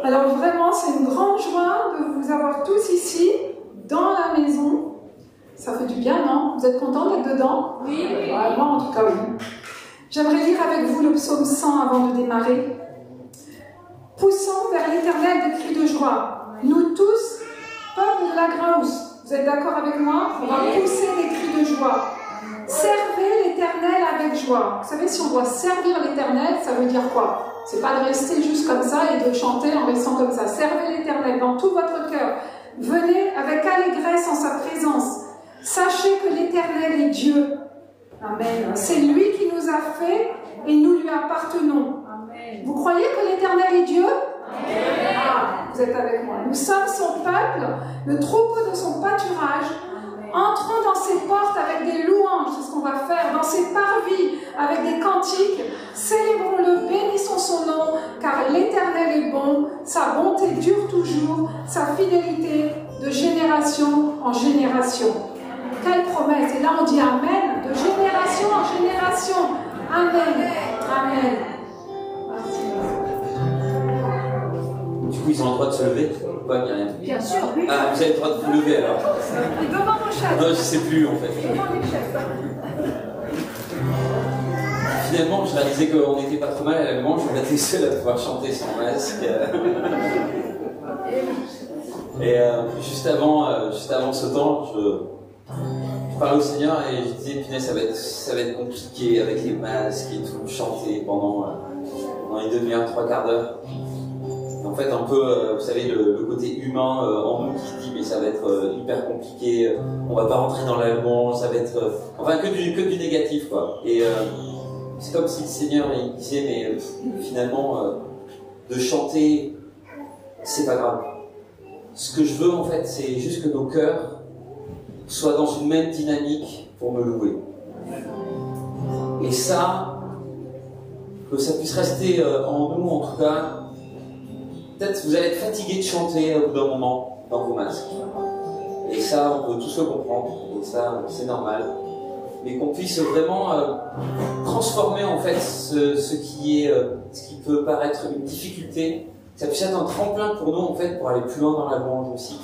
Alors vraiment, c'est une grande joie de vous avoir tous ici, dans la maison. Ça fait du bien, non? Vous êtes contents d'être dedans? Oui. Ouais, moi, en tout cas, oui. J'aimerais lire avec vous le psaume 100 avant de démarrer. Poussons vers l'Éternel des cris de joie. Nous tous, peuple de la Grâce, vous êtes d'accord avec moi? On va pousser des cris de joie. Servez l'Éternel avec joie. Vous savez, si on doit servir l'Éternel, ça veut dire quoi? C'est pas de rester juste comme ça et de chanter en restant comme ça. Servez l'Éternel dans tout votre cœur. Venez avec allégresse en sa présence. Sachez que l'Éternel est Dieu. Amen. C'est lui qui nous a fait et nous lui appartenons. Amen. Vous croyez que l'Éternel est Dieu? Amen. Ah, vous êtes avec moi. Nous sommes son peuple, le troupeau de son pâturage. Entrons dans ses portes avec des louanges, c'est ce qu'on va faire, dans ses parvis avec des cantiques. Célébrons-le, bénissons son nom, car l'Éternel est bon, sa bonté dure toujours, sa fidélité de génération en génération. Quelle promesse! Et là on dit Amen, de génération en génération. Amen. Amen. Du coup, ils ont le droit de se lever? Pas bien. Bien sûr. Ah, vous avez le droit de vous lever alors? Et devant mon chef. Non, je sais plus en fait. Devant mon chef. Finalement, je réalisais qu'on n'était pas trop mal à l'allemand, je vais être seul à pouvoir chanter sans masque. Et juste avant ce temps, je parlais au Seigneur et je disais, punaise, ça va être compliqué avec les masques et tout, chanter pendant une demi-heure, trois quarts d'heure. En fait, un peu, vous savez, le côté humain en nous qui se dit, mais ça va être hyper compliqué, on va pas rentrer dans l'allemand, ça va être... enfin, que du négatif, quoi. Et c'est comme si le Seigneur, il disait, mais finalement, de chanter, c'est pas grave. Ce que je veux, en fait, c'est juste que nos cœurs soient dans une même dynamique pour me louer. Et ça, que ça puisse rester en nous, en tout cas. Peut-être vous allez être fatigué de chanter au bout d'un moment dans vos masques. Et ça, on peut tous le comprendre. Et ça, c'est normal. Mais qu'on puisse vraiment transformer en fait ce qui peut paraître une difficulté. Ça puisse être un tremplin pour nous en fait pour aller plus loin dans la louange aussi.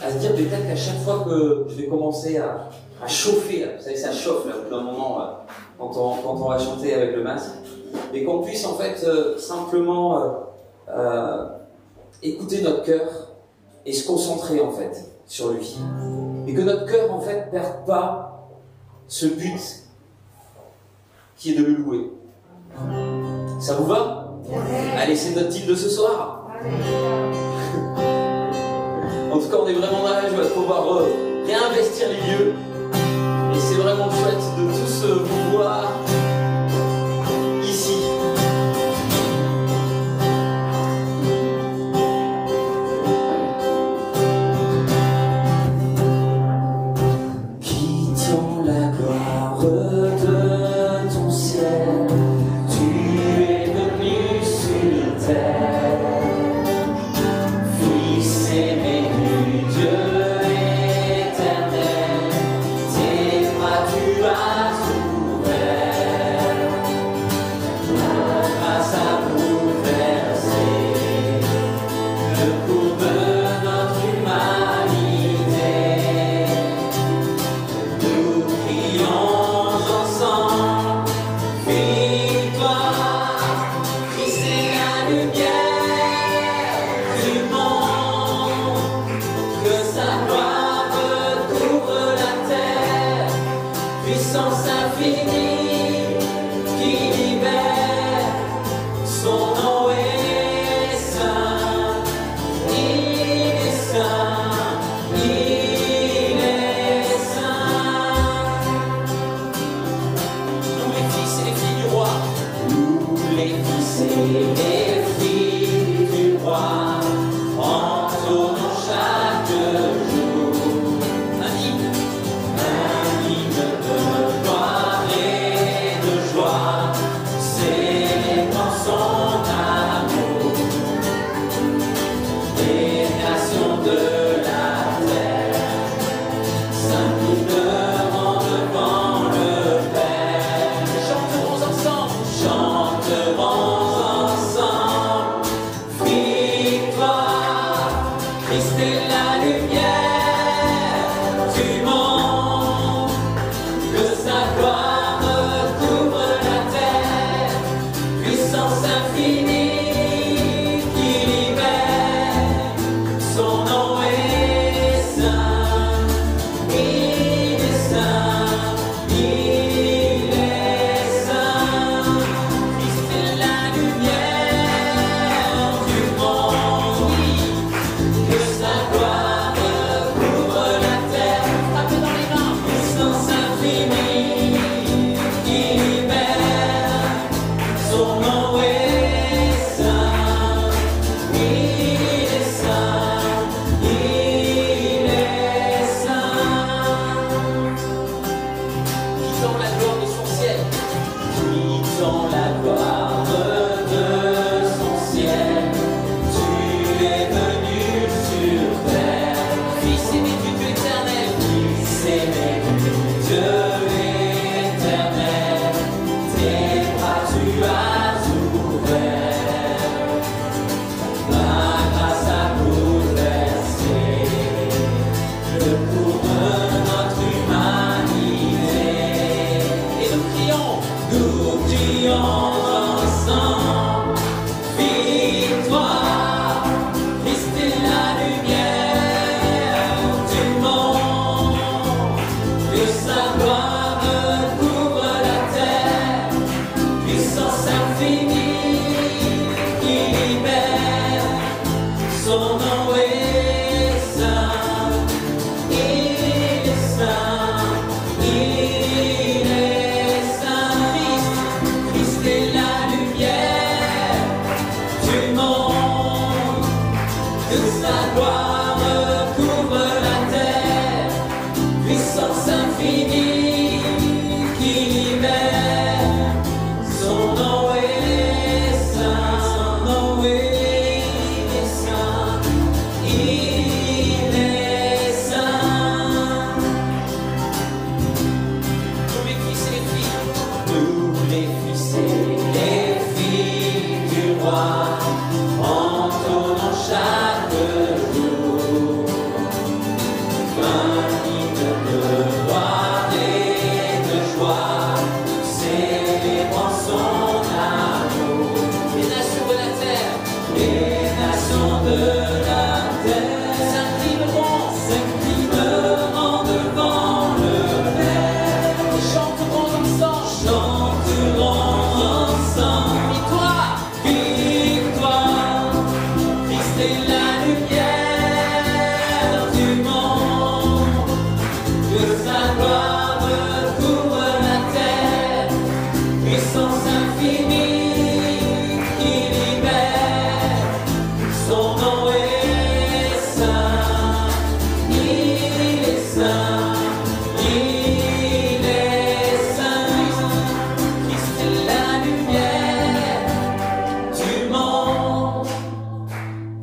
À se dire peut-être qu'à chaque fois que je vais commencer à chauffer, là, vous savez, ça chauffe là, au bout d'un moment quand on va chanter avec le masque. Et qu'on puisse en fait simplement écouter notre cœur et se concentrer en fait sur lui. Et que notre cœur en fait perde pas ce but qui est de le louer. Ça vous va? Allez, c'est notre titre de ce soir. En tout cas, on est vraiment dans la joie de pouvoir réinvestir les lieux. Et c'est vraiment chouette de tous vous voir ici. Les fils et les filles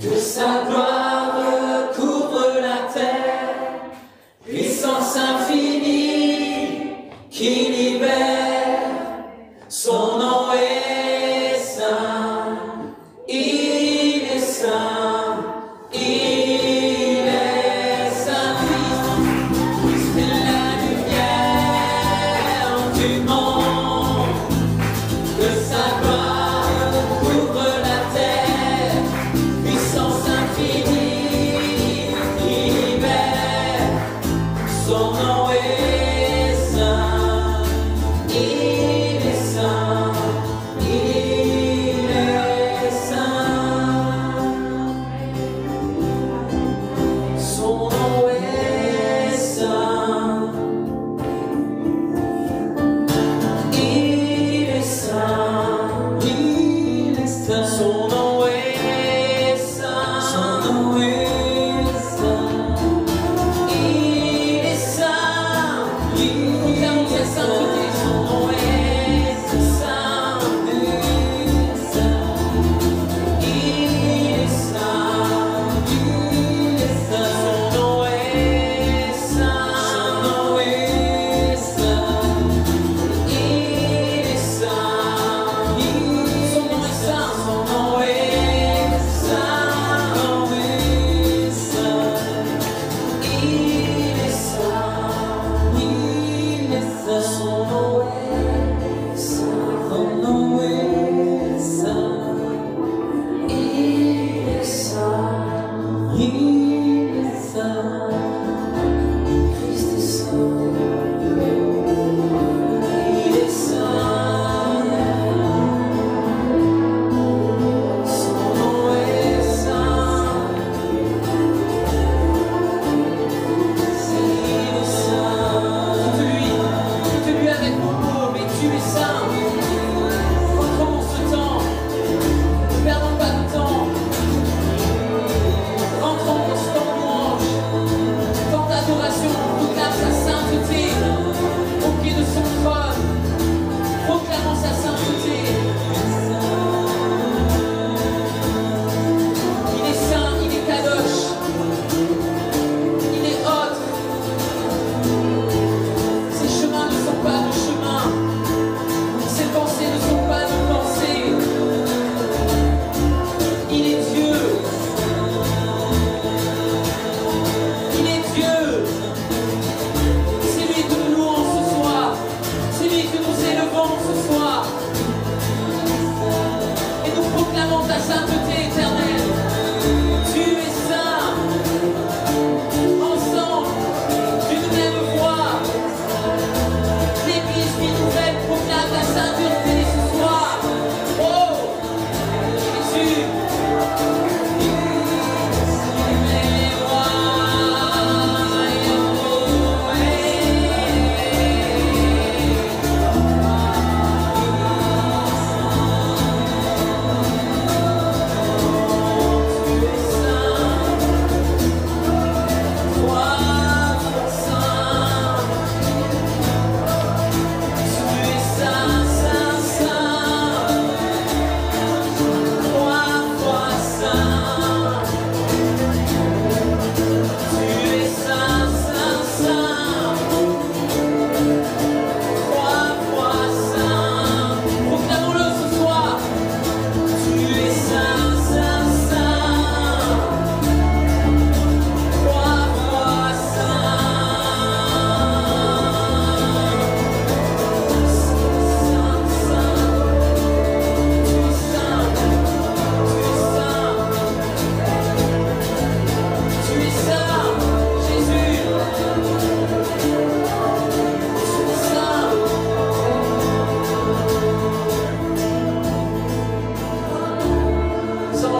Que ça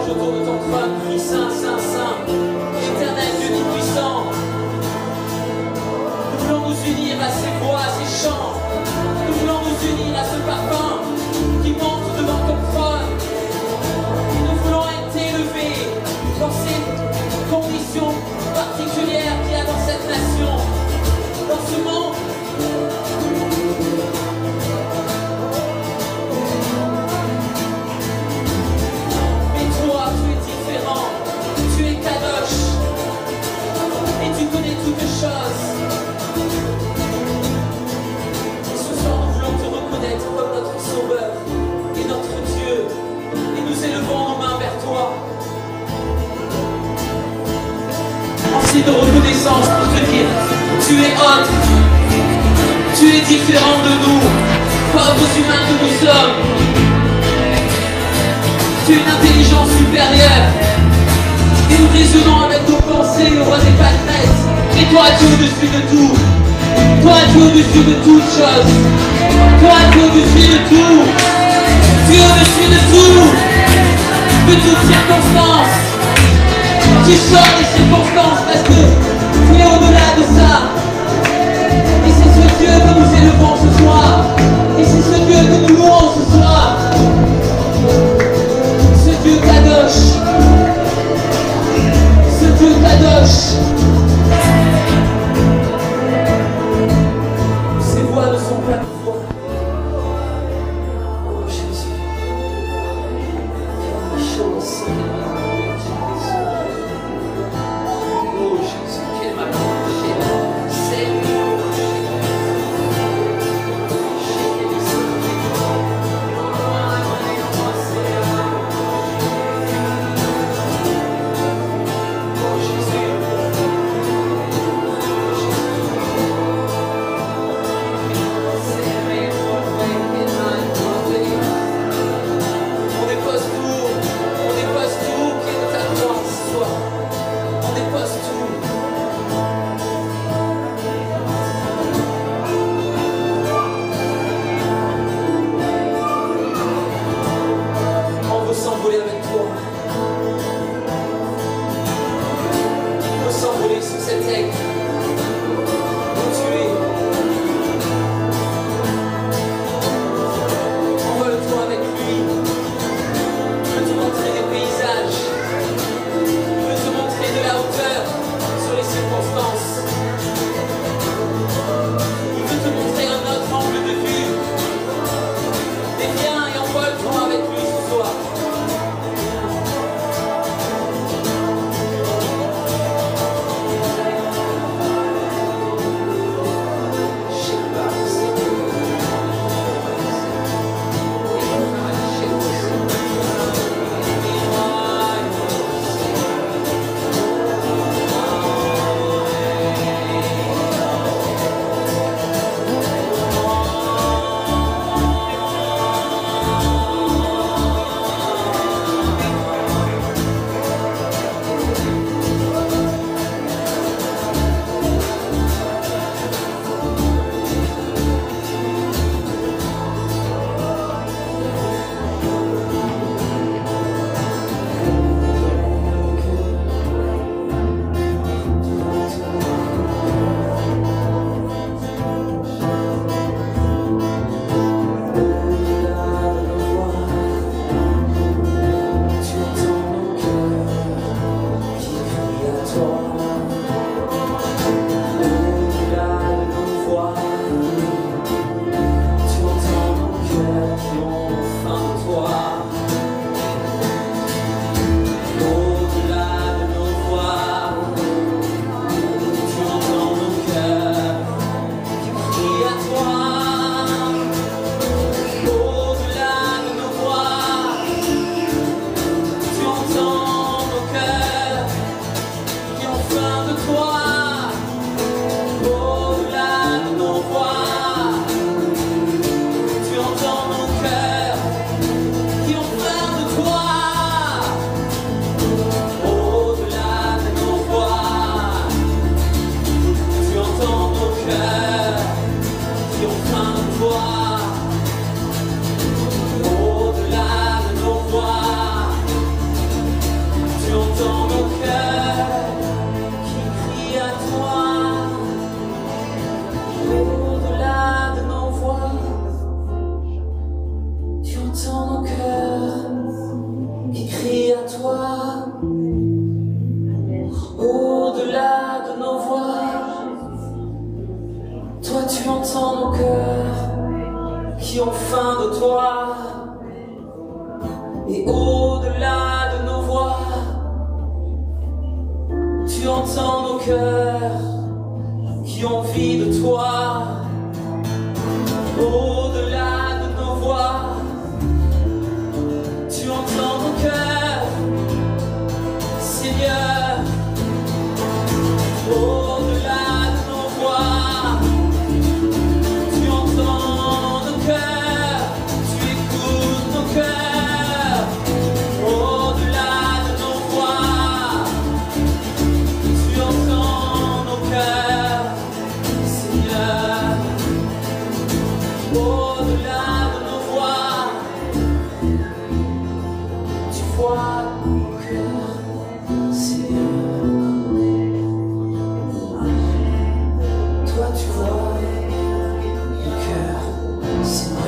anges autour de ton trône crient Saint, Saint, Saint, l'Éternel Dieu Tout-Puissant. Nous voulons nous unir à ces voix, à ces chants. Nous voulons nous unir à ce parfum qui monte devant ton trône. Et nous voulons être élevés dans ces conditions particulières qu'il y a dans cette nation, dans ce monde. Mais toi, tu es différent, tu es Kadosh, et tu connais toutes choses. Et ce soir, nous voulons te reconnaître comme notre Sauveur et notre Dieu, et nous élevons nos mains vers toi. En signe de reconnaissance pour te dire, tu es autre, tu es différent de nous, pauvres humains que nous sommes. Tu es une intelligence supérieure, et nous raisonnons avec nos pensées, au roi des pâquerettes. Et toi, tu es au-dessus de tout. Toi, tu es au-dessus de toute chose. Toi, tu es au-dessus de tout. Tu es au-dessus de tout, de toutes circonstances. Tu sors des circonstances parce que tu es au-delà de ça. Et c'est ce Dieu que nous élevons ce soir. Et c'est ce Dieu que nous louons ce soir. Ce Dieu Kadosh. Ce Dieu Kadosh. Ces voix ne sont pas nos voix. Oh Jésus. Quelle chance. Oh Jésus, quelle ma toi, au-delà de nos voix. Toi tu entends nos cœurs qui ont faim de toi. Et au-delà de nos voix, tu entends nos cœurs qui ont envie de toi. Au-delà de nos voix, tu entends nos cœurs, Seigneur. Au-delà de nos voix, tu entends nos cœurs, tu écoutes nos cœurs. Au-delà de nos voix, tu entends nos cœurs, Seigneur. Au-delà de nos voix, tu vois nos cœurs, Seigneur. Toi tu vois nos cœurs, Seigneur.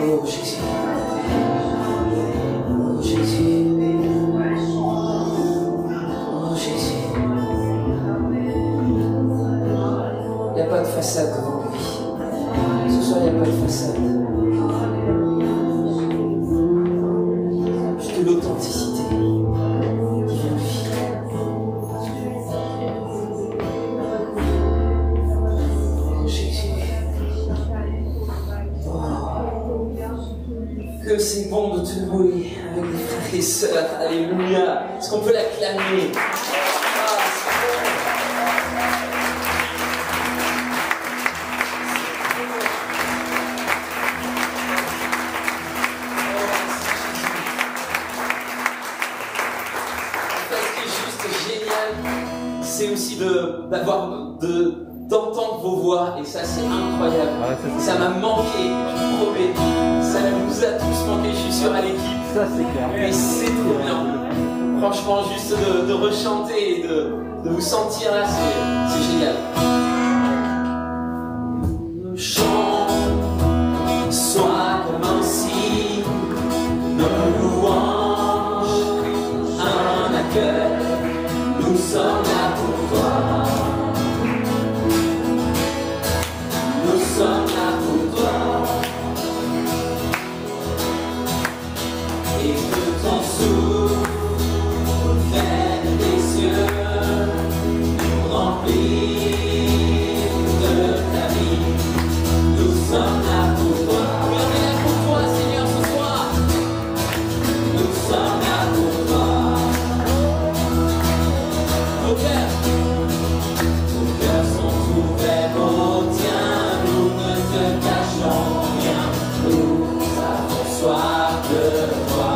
Oh Jésus, oh Jésus, oh Jésus. Il n'y a pas de façade devant lui. Ce soir, il n'y a pas de façade. Juste de l'authenticité qui vient de lui. Oh Jésus. Oh. Que c'est bon de te louer avec des frères et sœurs. Alléluia. Est-ce qu'on peut l'acclamer? C'est aussi d'entendre vos voix, et ça c'est incroyable. Ouais, ça m'a manqué, je vous promets. Ça nous a tous manqué, je suis sûr, à l'équipe. Ça c'est clair. Mais c'est trop bien. Franchement, juste de rechanter et de vous sentir là, c'est génial. Le chant soit comme un signe, nos louanges, un accueil. Nous sommes là pour toi. Nous sommes là pour toi. Et que ton souffle vienne des cieux, nous remplir de ta vie. Nous sommes là pour toi. Oui, on est là pour toi, Seigneur, ce soir. Nous sommes là pour toi. Nos cœurs sont ouverts au tien, nous ne te cachons rien, nous avons soif de toi.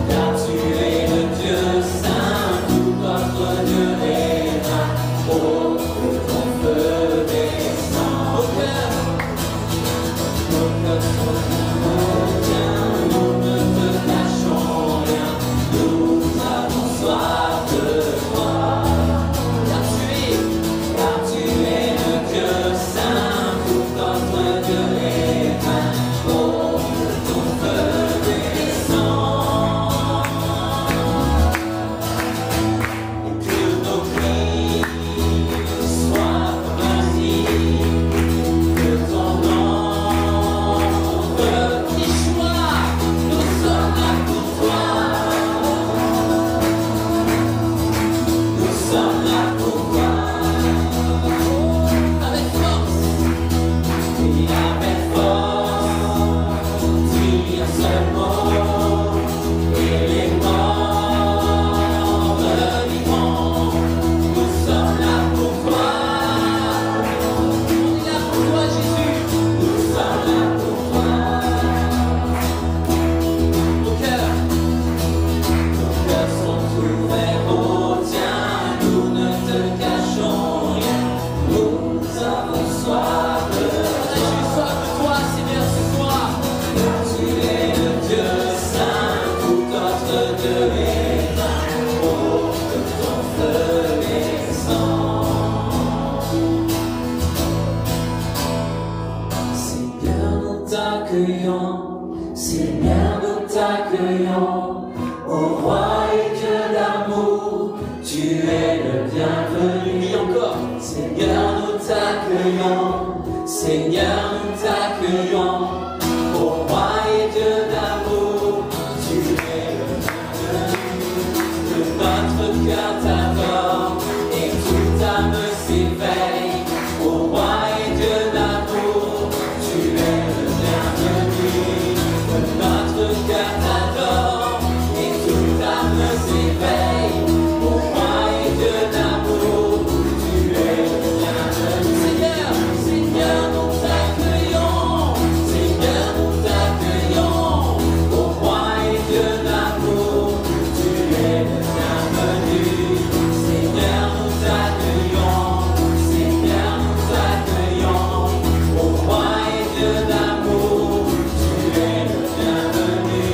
Car tu es le Dieu saint, tout notre Dieu est là, oh, que ton feu descend. Nos cœurs sont ouverts au tien, nous ne te cachons rien, nous avons soif. Ton t'accueillons, Seigneur, nous t'accueillons. Ô roi et Dieu d'amour, tu es le bienvenu. Et encore, Seigneur, nous t'accueillons, Seigneur, nous t'accueillons. Ô roi et Dieu d'amour, tu es le bienvenu. Que notre cœur t'adore et toute âme s'éveille. Ô roi et Dieu d'amour, tu es le bienvenu. Que notre cœur t'adore et toute âme s'éveille. Ô roi et Dieu d'amour, tu es le bienvenu. Seigneur, Seigneur, nous t'accueillons, Seigneur, nous t'accueillons. Ô roi et Dieu d'amour, tu es le bienvenu. Seigneur, nous t'accueillons, Seigneur, nous t'accueillons. Ô roi et Dieu d'amour, tu es le bienvenu.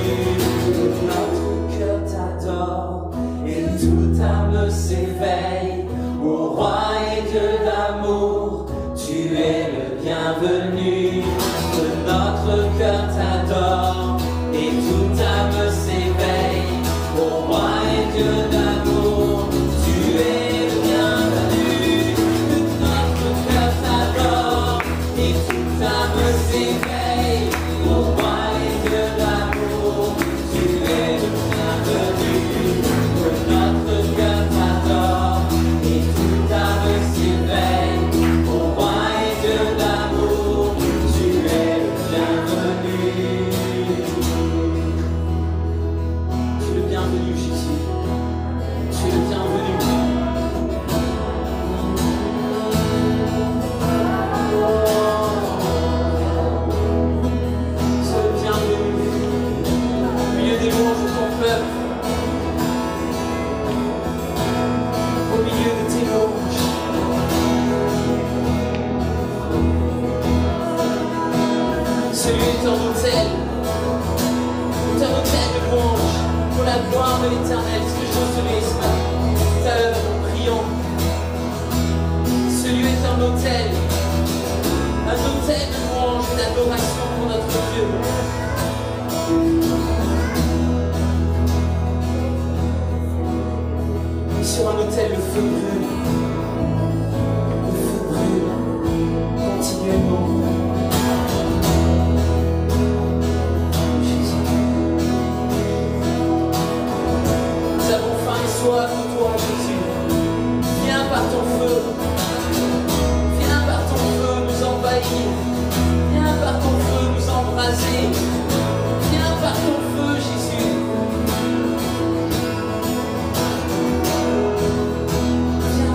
Que notre cœur t'adore et toute âme s'éveille. Ô roi et Dieu d'amour, tu es le bienvenu. Que notre cœur t'adore et toute âme s'éveille. Ô roi et Dieu d'amour, tu es le bienvenu. Que notre cœur t'adore et toute âme s'éveille. Ô roi et Dieu d'amour, tu es le bienvenu. Que notre cœur t'adore et toute âme s'éveille. Ô roi et Dieu d'amour, tu es le bienvenu. Tu es le bienvenu, Jésus. Tu es le bienvenu. Sois le bienvenu au milieu des louanges de ton peuple, au milieu de tes louanges. Celui est un autel de louange pour la gloire de l'Éternel. Ce que je recevais ce matin, tout à l'heure en priant. Celui est un autel de louange et d'adoration pour notre Dieu. Et sur un autel, le feu brûle. Le feu brûle continuellement. Nous avons faim et soif de toi, Jésus. Viens par ton feu. Viens par ton feu nous envahir. Viens par ton feu nous embraser. Viens par ton feu, Jésus. Viens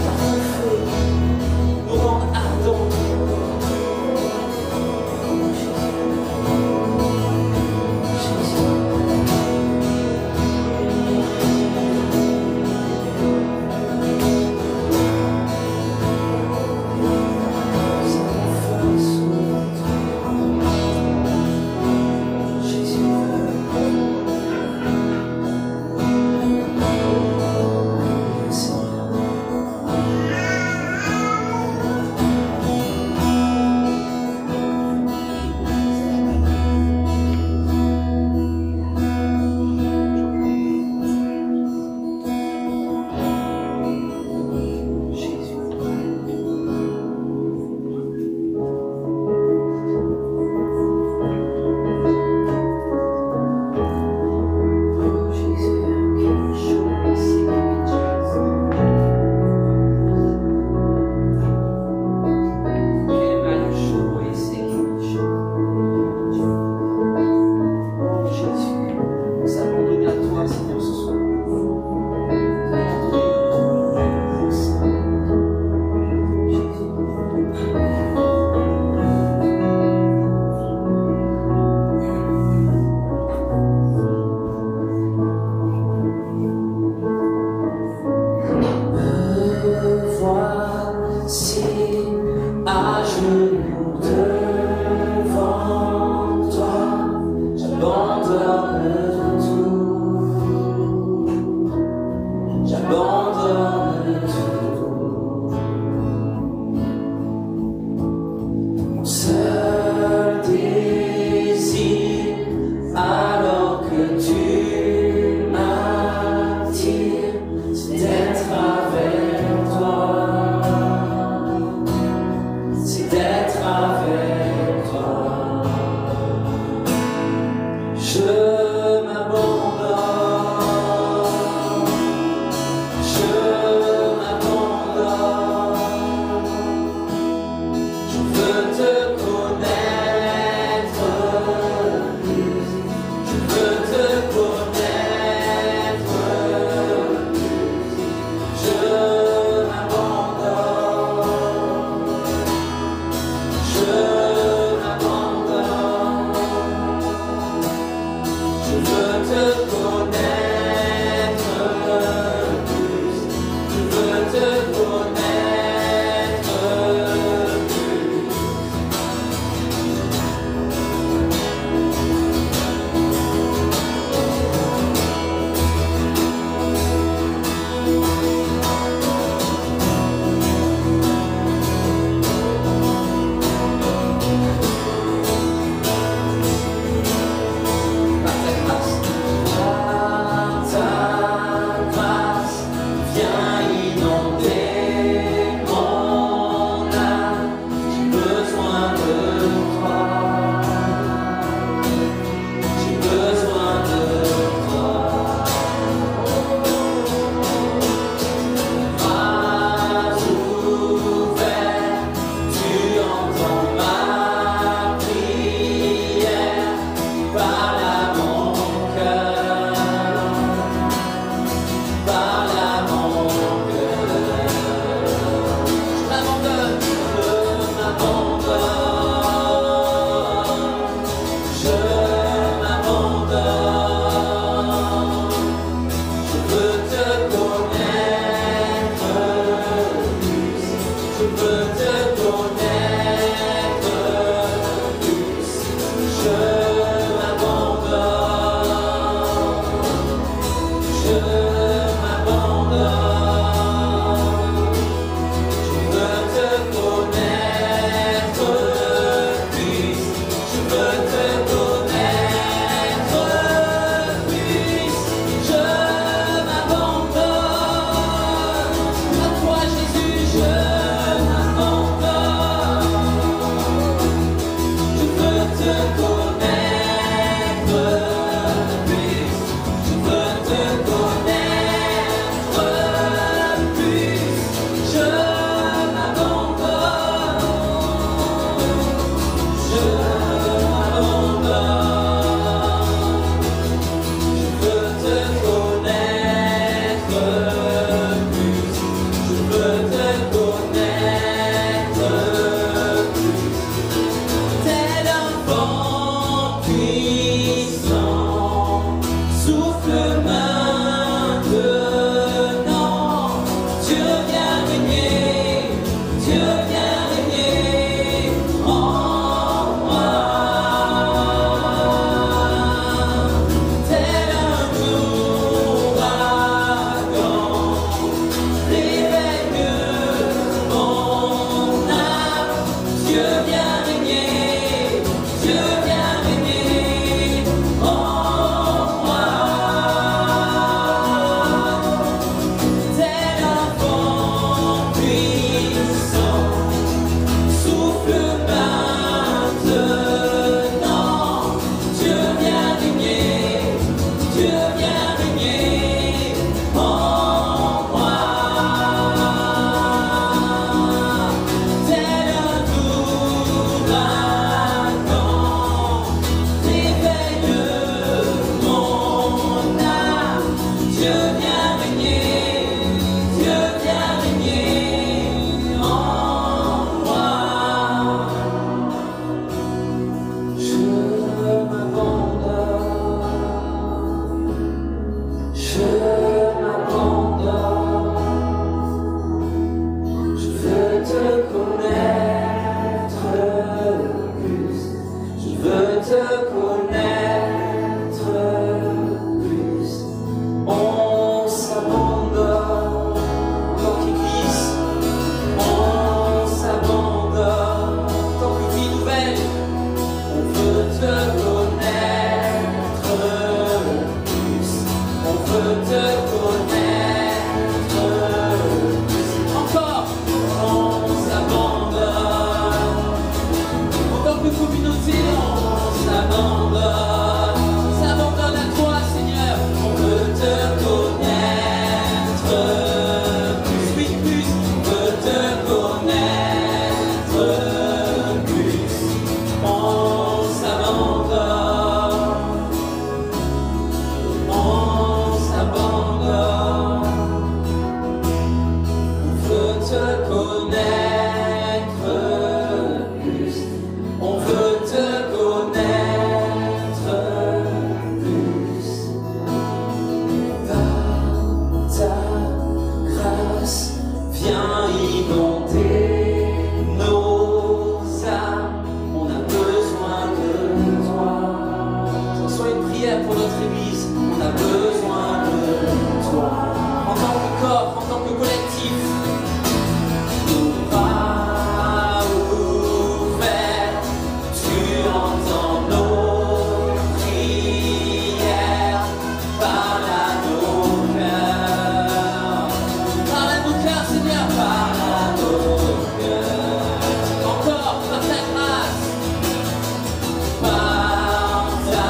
Par ta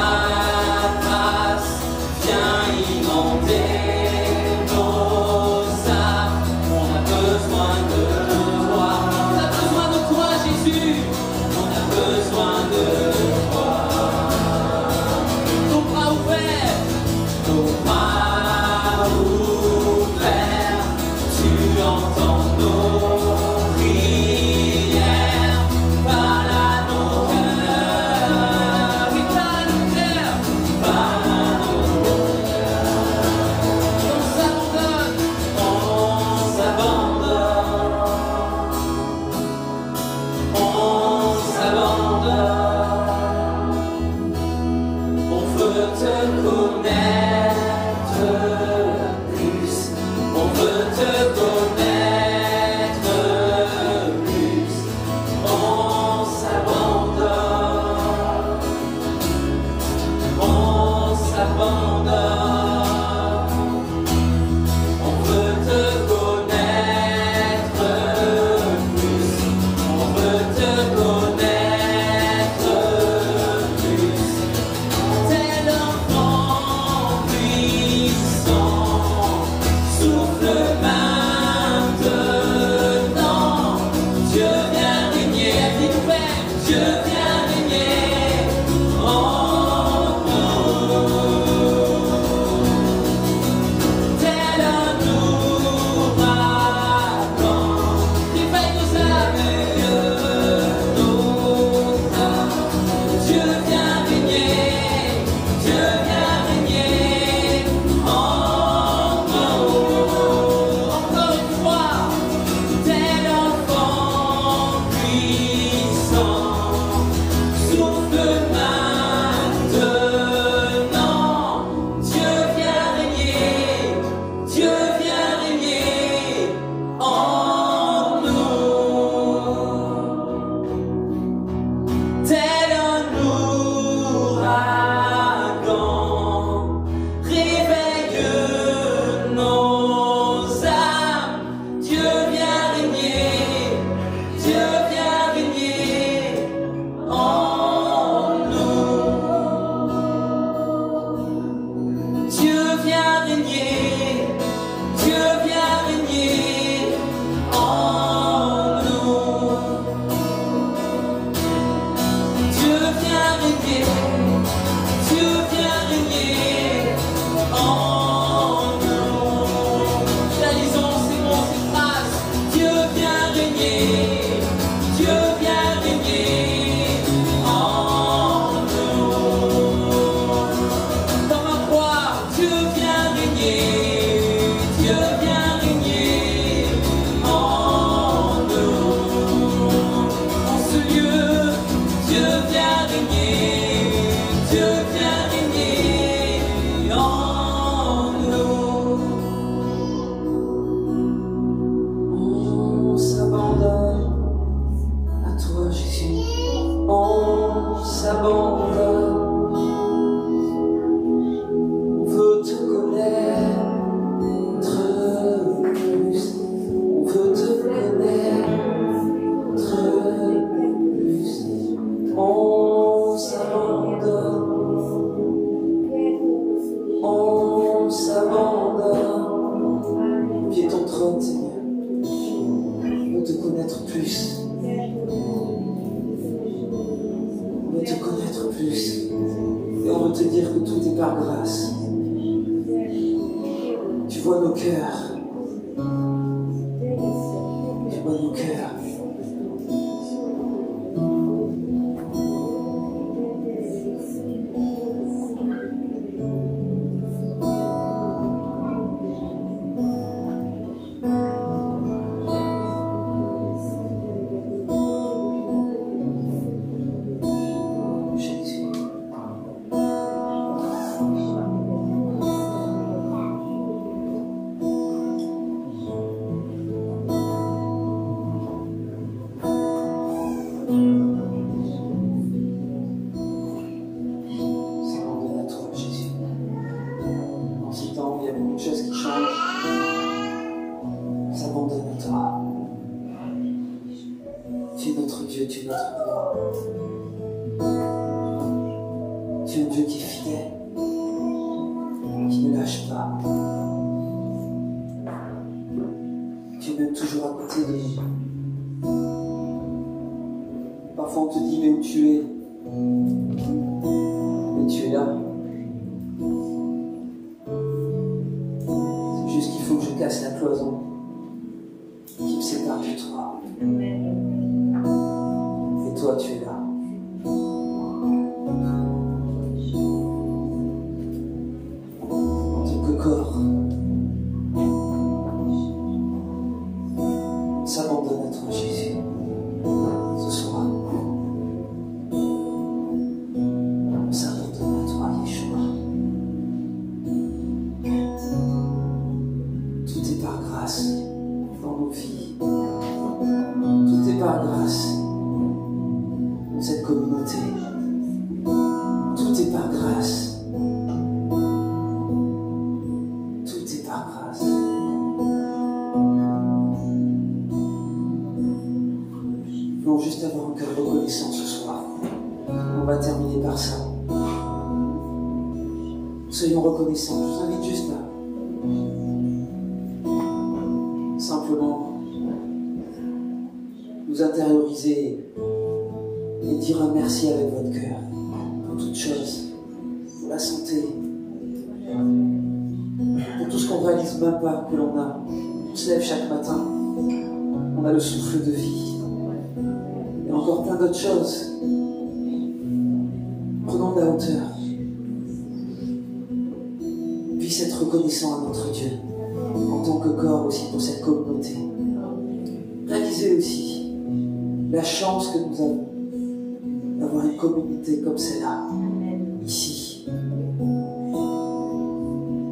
grâce, te dire que tout est par grâce. Tu vois nos cœurs. Tu vois nos cœurs. Parfois on te dit mais où tu es? Mais tu es là. C'est juste qu'il faut que je casse la cloison qui me sépare de toi. Et toi tu es là. En tant que corps, on s'abandonne à toi Jésus. Ce soir, on s'abandonne à toi, Yeshua. Tout est par grâce dans nos vies. Tout est par grâce dans cette communauté. Tout est par grâce. Tout est par grâce. Nous juste avoir un cœur reconnaissant ce soir. On va terminer par ça. Soyons reconnaissants. Je vous invite juste à simplement nous intérioriser et dire un merci avec votre cœur pour toutes choses, pour la santé, pour tout ce qu'on ne réalise même pas que l'on a. On se lève chaque matin, on a le souffle de vie. Et encore plein d'autres choses. Prenons de la hauteur. Puisse être reconnaissant à notre Dieu, en tant que corps aussi pour cette communauté. Réalisez aussi la chance que nous avons d'avoir une communauté comme celle-là, ici.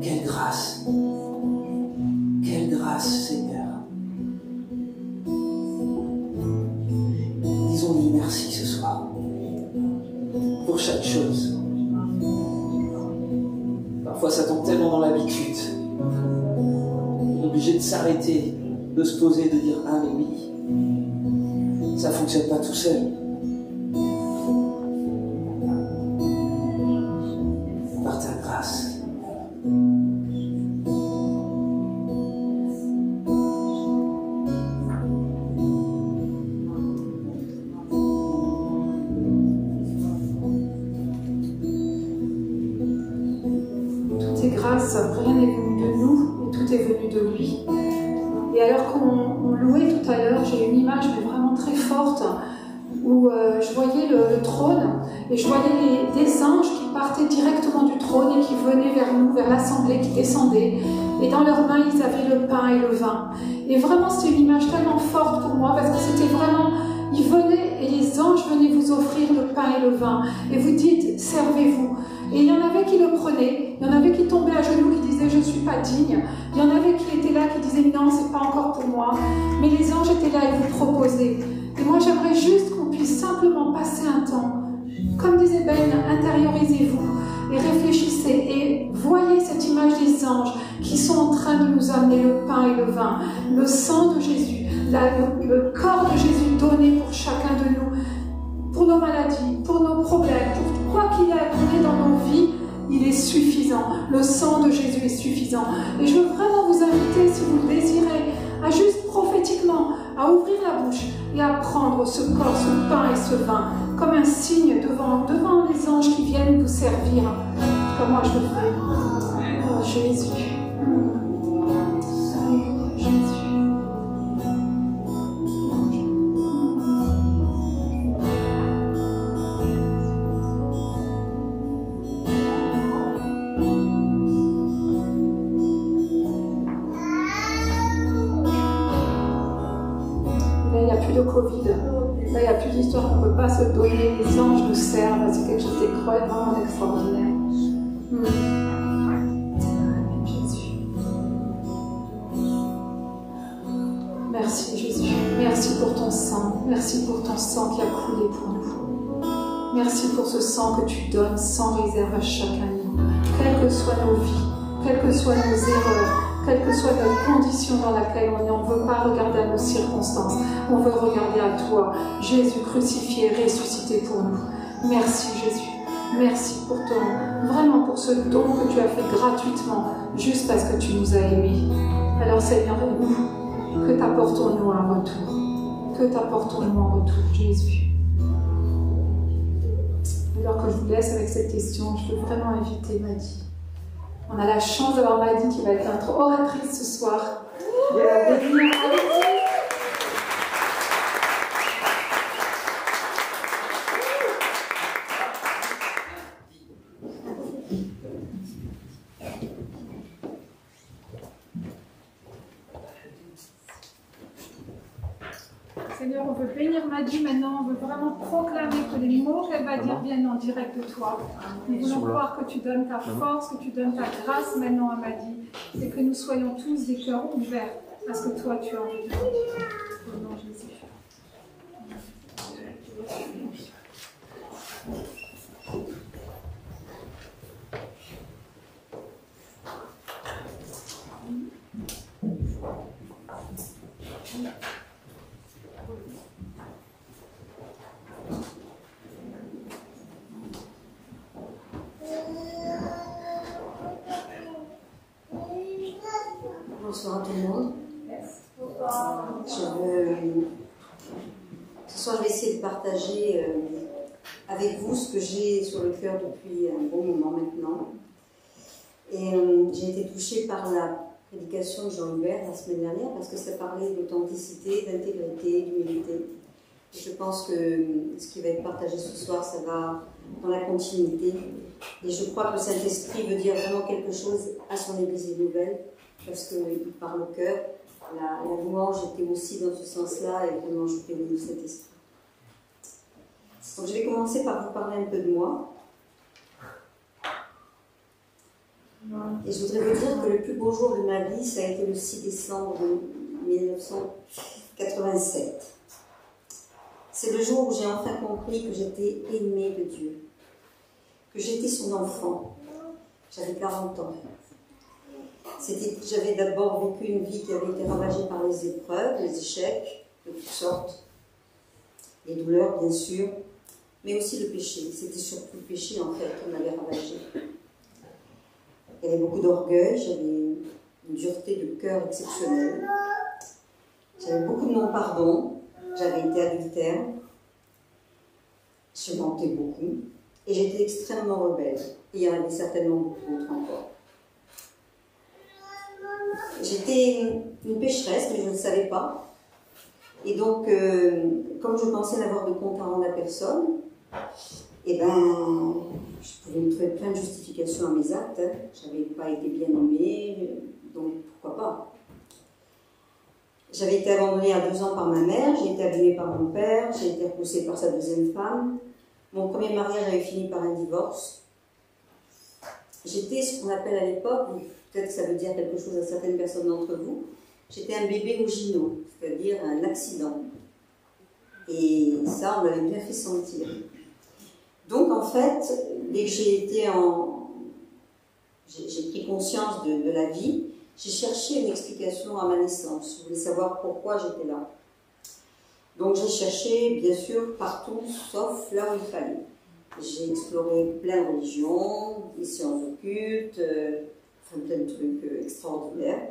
Quelle grâce! Quelle grâce, Seigneur! Disons-lui merci ce soir pour chaque chose. Parfois ça tombe tellement dans l'habitude. On est obligé de s'arrêter, de se poser, de dire ah mais oui, ça ne fonctionne pas tout seul. Par ta grâce. Grâce, rien n'est venu de nous, et tout est venu de lui. Et alors qu'on louait tout à l'heure, j'ai une image mais vraiment très forte où je voyais le trône et je voyais des anges qui partaient directement du trône et qui venaient vers nous, vers l'assemblée, qui descendaient. Et dans leurs mains, ils avaient le pain et le vin. Et vraiment, c'était une image tellement forte pour moi parce que c'était vraiment... Ils venaient et les anges venaient vous offrir le pain et le vin. Et vous dites, servez-vous. Et il y en avait qui le prenaient, il y en avait qui tombaient à genoux, qui disaient, je ne suis pas digne. Il y en avait qui étaient là, qui disaient, non, ce n'est pas encore pour moi. Mais les anges étaient là et vous proposaient. Et moi, j'aimerais juste qu'on puisse simplement passer un temps. Comme disait Ben, intériorisez-vous et réfléchissez et voyez cette image des anges qui sont en train de nous amener le pain et le vin, le sang de Jésus, le corps de Jésus donné pour chacun de nous, pour nos maladies, pour nos problèmes, pour quoi qu'il ait donné dans nos vies, il est suffisant. Le sang de Jésus est suffisant. Et je veux vraiment vous inviter, si vous le désirez, à juste prophétiquement, à ouvrir la bouche et à prendre ce corps, ce pain et ce vin comme un signe devant les anges qui viennent vous servir. moi je le ferai. Oh Jésus. Jésus. De Covid. Là, il n'y a plus d'histoire qu'on ne peut pas se donner. Les anges nous servent. C'est quelque chose vraiment extraordinaire. Jésus. Merci Jésus. Merci pour ton sang. Merci pour ton sang qui a coulé pour nous. Merci pour ce sang que tu donnes sans réserve à chacun de nous. Quelles que soient nos vies, quelles que soient nos erreurs, quelle que soit notre condition dans laquelle on est, on ne veut pas regarder à nos circonstances, on veut regarder à toi, Jésus crucifié, ressuscité pour nous. Merci Jésus, merci pour vraiment pour ce don que tu as fait gratuitement, juste parce que tu nous as aimés. Alors Seigneur, nous, que t'apportons-nous en retour? Que t'apportons-nous en retour, Jésus? Alors que je vous laisse avec cette question, je veux vraiment inviter Maddy. On a la chance d'avoir Maddy qui va être notre oratrice ce soir. Elle va venir avec nous. Seigneur, on veut bénir Maddy maintenant, on veut vraiment proclamer que les mots qu'elle va dire viennent en direct de toi. Nous voulons croire que tu donnes ta force, que tu donnes ta grâce maintenant à Maddy, et que nous soyons tous des cœurs ouverts à ce que toi tu as envie de dire. Au nom de Jésus. Bonsoir à tout le monde. Ce soir, je vais essayer de partager avec vous ce que j'ai sur le cœur depuis un bon moment maintenant. Et j'ai été touchée par la prédication de Jean Hubert la semaine dernière parce que ça parlait d'authenticité, d'intégrité, d'humilité. Et je pense que ce qui va être partagé ce soir, ça va dans la continuité. Et je crois que le Saint-Esprit veut dire vraiment quelque chose à son Église nouvelle, parce qu'il parle au cœur. La louange était aussi dans ce sens-là, et vraiment je bénis le Saint-Esprit. Donc je vais commencer par vous parler un peu de moi. Et je voudrais vous dire que le plus beau jour de ma vie, ça a été le 6 décembre 1987. C'est le jour où j'ai enfin compris que j'étais aimée de Dieu, que j'étais son enfant. J'avais 40 ans. J'avais d'abord vécu une vie qui avait été ravagée par les épreuves, les échecs de toutes sortes, les douleurs bien sûr, mais aussi le péché. C'était surtout le péché en fait qui m'avait ravagée. Il y avait beaucoup d'orgueil, j'avais une dureté de cœur exceptionnelle, j'avais beaucoup de non-pardon, j'avais été adultère, je mentais beaucoup et j'étais extrêmement rebelle. Et il y en avait certainement beaucoup d'autres encore. J'étais une pécheresse, mais je ne le savais pas. Et donc, comme je pensais n'avoir de compte à rendre à personne, eh ben, je pouvais me trouver plein de justifications à mes actes. Je n'avais pas été bien aimée, donc pourquoi pas. J'avais été abandonnée à 2 ans par ma mère, j'ai été abîmée par mon père, j'ai été repoussée par sa deuxième femme. Mon premier mariage avait fini par un divorce. J'étais ce qu'on appelle à l'époque, peut-être que ça veut dire quelque chose à certaines personnes d'entre vous, j'étais un bébé oginot, c'est-à-dire un accident. Et ça, on m'avait bien fait sentir. Donc en fait, dès que j'ai pris conscience de la vie, j'ai cherché une explication à ma naissance. Je voulais savoir pourquoi j'étais là. Donc j'ai cherché, bien sûr, partout, sauf là où il fallait. J'ai exploré plein de religions, des sciences occultes, plein de trucs extraordinaires.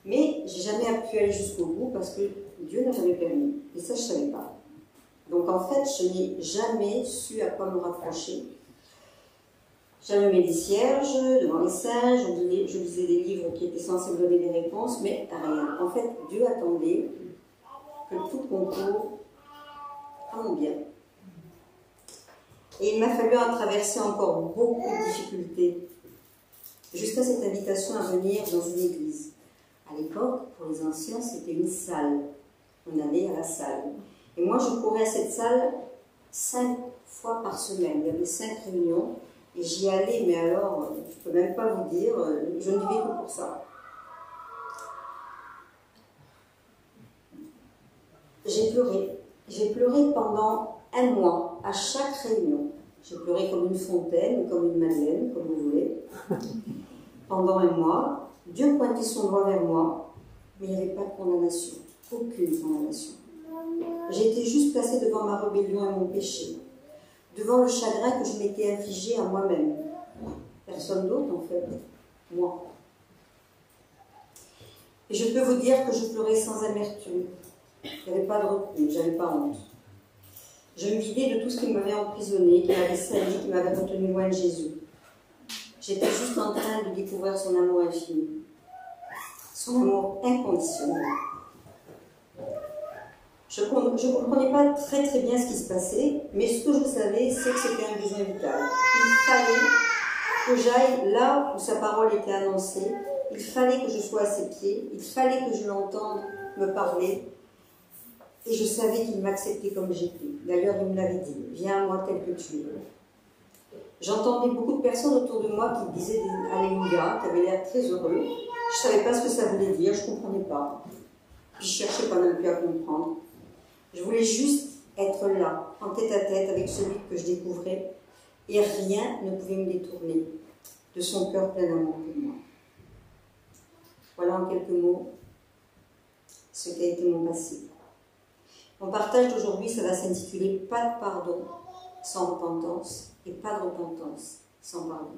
Mais j'ai jamais pu aller jusqu'au bout parce que Dieu n'a jamais permis. Et ça, je ne savais pas. Donc en fait, je n'ai jamais su à quoi me rapprocher. J'allumais des cierges devant les saints, je lisais des livres qui étaient censés me donner des réponses, mais rien. En fait, Dieu attendait que tout concourt à mon bien. Et il m'a fallu en traverser encore beaucoup de difficultés, jusqu'à cette invitation à venir dans une église. À l'époque, pour les anciens, c'était une salle. On allait à la salle. Et moi, je courais à cette salle 5 fois par semaine. Il y avait 5 réunions. Et j'y allais, mais alors, je ne peux même pas vous dire, je ne vivais que pour ça. J'ai pleuré. J'ai pleuré pendant 1 mois, à chaque réunion. J'ai pleuré comme une fontaine, ou comme une madeleine, comme vous voulez. Pendant 1 mois, Dieu pointait son doigt vers moi, mais il n'y avait pas de condamnation, aucune condamnation. J'étais juste placée devant ma rébellion et mon péché, devant le chagrin que je m'étais infligé à moi-même. Personne d'autre, en fait, moi. Et je peux vous dire que je pleurais sans amertume. Il n'y avait pas de retenue, je n'avais pas honte. Je me vidais de tout ce qui m'avait emprisonné, qui m'avait sali, qui m'avait retenu loin de Jésus. J'étais juste en train de découvrir son amour infini, son amour inconditionnel. Je ne comprenais pas très bien ce qui se passait, mais ce que je savais, c'est que c'était un besoin vital. Il fallait que j'aille là où sa parole était annoncée, il fallait que je sois à ses pieds, il fallait que je l'entende me parler, et je savais qu'il m'acceptait comme j'étais. D'ailleurs, il me l'avait dit, « Viens à moi tel que tu es ». J'entendais beaucoup de personnes autour de moi qui disaient des Alléluia, qui avaient l'air très heureux. Je ne savais pas ce que ça voulait dire, je ne comprenais pas. Puis je ne cherchais pas non plus à comprendre. Je voulais juste être là, en tête-à-tête avec celui que je découvrais, et rien ne pouvait me détourner de son cœur plein d'amour pour moi. Voilà en quelques mots ce qu'a été mon passé. Mon partage d'aujourd'hui, ça va s'intituler « Pas de pardon sans repentance et pas de repentance sans pardon ».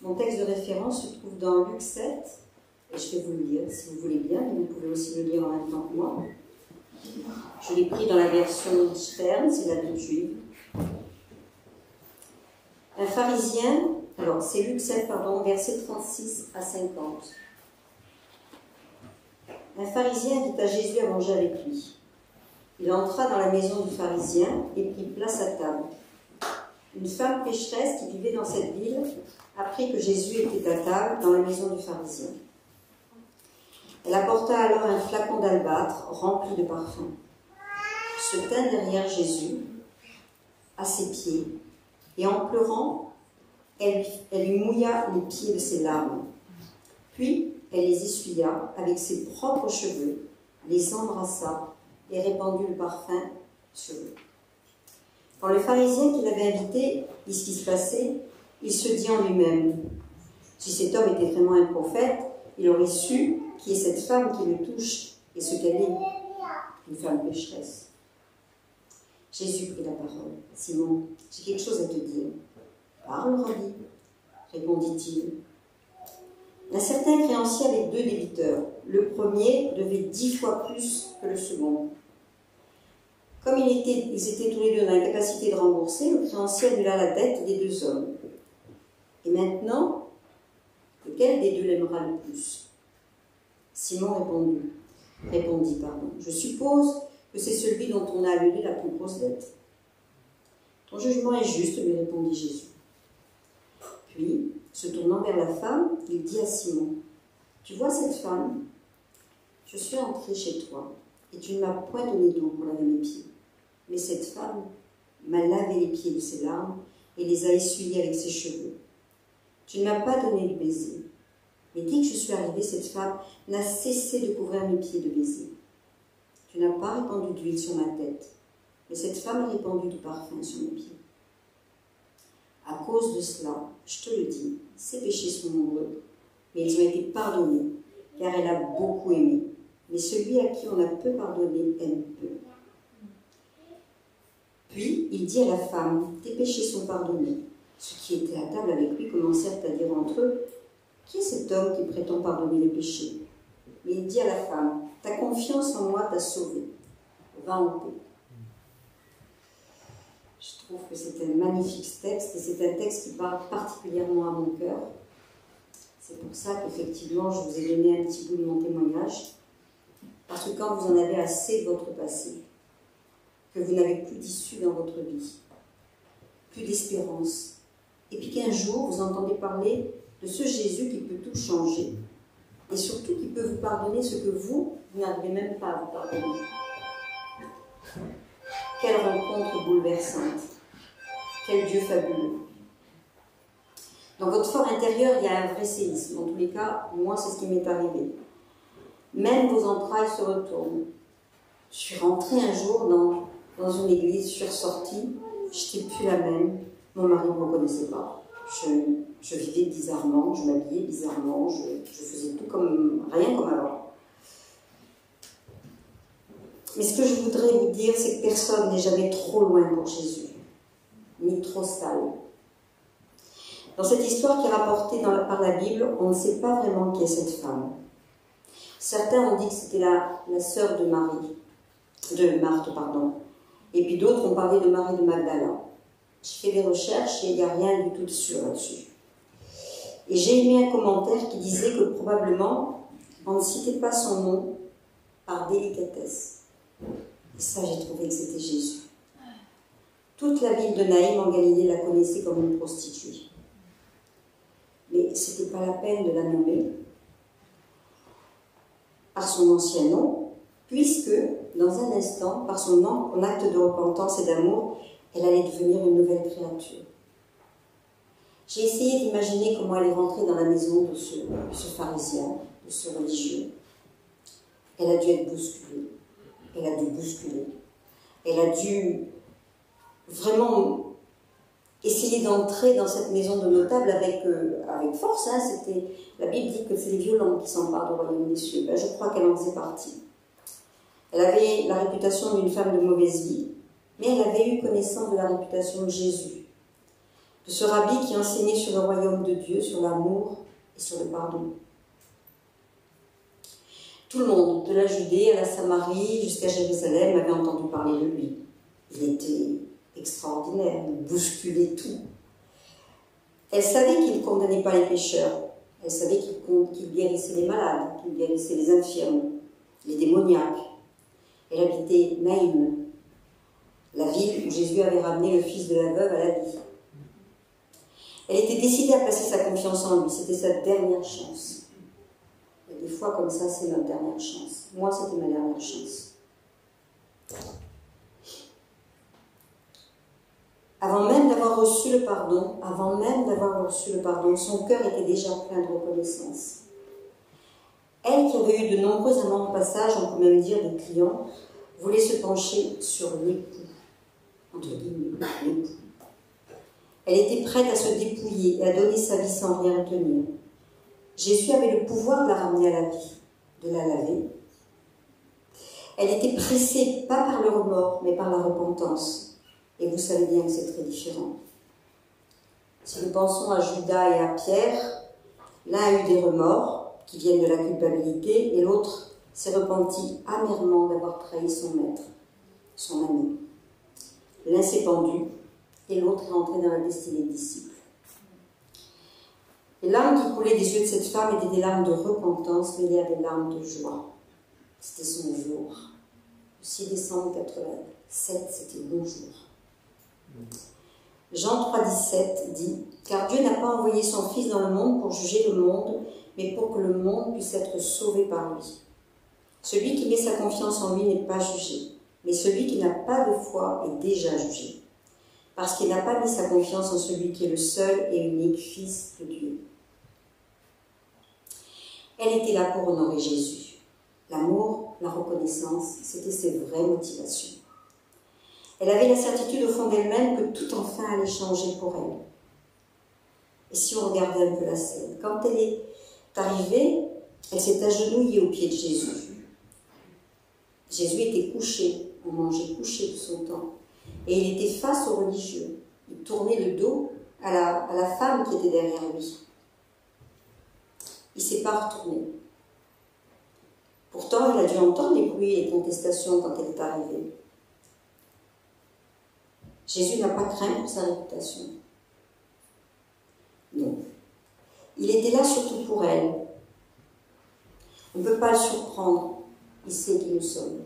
Mon texte de référence se trouve dans Luc 7, et je vais vous le lire si vous voulez bien, mais vous pouvez aussi le lire en même temps que moi. Je l'ai pris dans la version Stern, c'est la Bible juive. Un pharisien, alors c'est Luc 7, pardon, versets 36 à 50. Un pharisien invita Jésus à manger avec lui. Il entra dans la maison du pharisien et prit place à table. Une femme pécheresse qui vivait dans cette ville apprit que Jésus était à table dans la maison du pharisien. Elle apporta alors un flacon d'albâtre rempli de parfum, se tint derrière Jésus, à ses pieds, et en pleurant, elle lui mouilla les pieds de ses larmes. Puis, elle les essuya avec ses propres cheveux, les embrassa et répandit le parfum sur eux. Quand le pharisien qui l'avait invité vit ce qui se passait, il se dit en lui-même, si cet homme était vraiment un prophète, il aurait su qui est cette femme qui le touche et ce qu'elle est, une femme pécheresse. Jésus prit la parole. « Simon, j'ai quelque chose à te dire. »« Parle, Rabbi, » répondit-il. Un certain créancier avait 2 débiteurs. Le premier devait 10 fois plus que le second. Comme ils étaient tous les deux dans l'incapacité de rembourser, le créancier annula la dette des 2 hommes. Et maintenant, lequel des 2 l'aimera le plus? Simon répondit, je suppose que c'est celui dont on a annulé la plus grosse dette. Ton jugement est juste, lui répondit Jésus. Puis, se tournant vers la femme, il dit à Simon, tu vois cette femme? Je suis entré chez toi, et tu ne m'as point donné d'eau pour laver mes pieds. Mais cette femme m'a lavé les pieds de ses larmes et les a essuyés avec ses cheveux. Tu ne m'as pas donné de baiser. Mais dès que je suis arrivée, cette femme n'a cessé de couvrir mes pieds de baisers. Tu n'as pas répandu d'huile sur ma tête, mais cette femme a répandu du parfum sur mes pieds. À cause de cela, je te le dis, ses péchés sont nombreux, mais ils ont été pardonnés, car elle a beaucoup aimé. Mais celui à qui on a peu pardonné aime peu. Puis, il dit à la femme, tes péchés sont pardonnés. Ceux qui étaient à table avec lui commencèrent à dire entre eux, qui est cet homme qui prétend pardonner les péchés? Mais il dit à la femme, ta confiance en moi t'a sauvée. Va en paix. Je trouve que c'est un magnifique texte et c'est un texte qui parle particulièrement à mon cœur. C'est pour ça qu'effectivement, je vous ai donné un petit bout de mon témoignage. Parce que quand vous en avez assez de votre passé, que vous n'avez plus d'issue dans votre vie, plus d'espérance, et puis qu'un jour, vous entendez parler de ce Jésus qui peut tout changer, et surtout qui peut vous pardonner ce que vous n'arrivez même pas à vous pardonner. Quelle rencontre bouleversante, quel Dieu fabuleux. Dans votre fort intérieur, il y a un vrai séisme. En tous les cas, moi, c'est ce qui m'est arrivé. Même vos entrailles se retournent. Je suis rentrée un jour dans une église, je suis ressortie, je n'étais plus la même. Mon mari ne me reconnaissait pas. Je vivais bizarrement, je m'habillais bizarrement, je faisais tout comme rien comme avant. Mais ce que je voudrais vous dire, c'est que personne n'est jamais trop loin pour Jésus, ni trop sale. Dans cette histoire qui est rapportée par la Bible, on ne sait pas vraiment qui est cette femme. Certains ont dit que c'était la sœur de Marthe, et puis d'autres ont parlé de Marie de Magdala. J'ai fait des recherches et il n'y a rien du tout de sûr là-dessus. Et j'ai aimé un commentaire qui disait que probablement on ne citait pas son nom par délicatesse. Et ça, j'ai trouvé que c'était Jésus. Toute la ville de Naïm en Galilée la connaissait comme une prostituée. Mais ce n'était pas la peine de la nommer par son ancien nom, puisque, dans un instant, par son acte de repentance et d'amour, elle allait devenir une nouvelle créature. J'ai essayé d'imaginer comment elle est rentrée dans la maison de ce pharisien, de ce religieux. Elle a dû être bousculée. Elle a dû bousculer. Elle a dû vraiment essayer d'entrer dans cette maison de notable avec force. La Bible dit que c'est les violents qui s'emparent du royaume des cieux. Je crois qu'elle en faisait partie. Elle avait la réputation d'une femme de mauvaise vie, mais elle avait eu connaissance de la réputation de Jésus, de ce rabbi qui enseignait sur le royaume de Dieu, sur l'amour et sur le pardon. Tout le monde, de la Judée à la Samarie jusqu'à Jérusalem, avait entendu parler de lui. Il était extraordinaire, il bousculait tout. Elle savait qu'il ne condamnait pas les pécheurs. Elle savait qu'il guérissait les malades, qu'il guérissait les infirmes, les démoniaques. Elle habitait Naïm, la ville où Jésus avait ramené le fils de la veuve à la vie. Elle était décidée à placer sa confiance en lui. C'était sa dernière chance. Et des fois, comme ça, c'est notre dernière chance. Moi, c'était ma dernière chance. Avant même d'avoir reçu le pardon, son cœur était déjà plein de reconnaissance. Elle, qui avait eu de nombreux amants de passage, on peut même dire des clients, voulait se pencher sur l'époux, entre guillemets, l'époux. Elle était prête à se dépouiller et à donner sa vie sans rien retenir. Jésus avait le pouvoir de la ramener à la vie, de la laver. Elle était pressée, pas par le remords, mais par la repentance. Et vous savez bien que c'est très différent. Si nous pensons à Judas et à Pierre, l'un a eu des remords qui viennent de la culpabilité et l'autre s'est repenti amèrement d'avoir trahi son maître, son ami. L'un s'est pendu et l'autre est entré dans la destinée de disciple. Les larmes qui coulaient des yeux de cette femme étaient des larmes de repentance mêlées à des larmes de joie. C'était son jour. Le 6 décembre 87, c'était le bon jour. Jean 3,17 dit « Car Dieu n'a pas envoyé son Fils dans le monde pour juger le monde, mais pour que le monde puisse être sauvé par lui. Celui qui met sa confiance en lui n'est pas jugé, mais celui qui n'a pas de foi est déjà jugé, parce qu'il n'a pas mis sa confiance en celui qui est le seul et unique Fils de Dieu. » Elle était là pour honorer Jésus. L'amour, la reconnaissance, c'était ses vraies motivations. Elle avait la certitude au fond d'elle-même que tout enfin allait changer pour elle. Et si on regardait un peu la scène, quand elle est arrivée, elle s'est agenouillée aux pieds de Jésus. Jésus était couché, on mangeait couché de son temps, et il était face aux religieux. Il tournait le dos à la femme qui était derrière lui. Il ne s'est pas retourné. Pourtant, il a dû entendre les bruits et les contestations quand elle est arrivée. Jésus n'a pas craint pour sa réputation. Non. Il était là surtout pour elle. On ne peut pas le surprendre. Il sait qui nous sommes.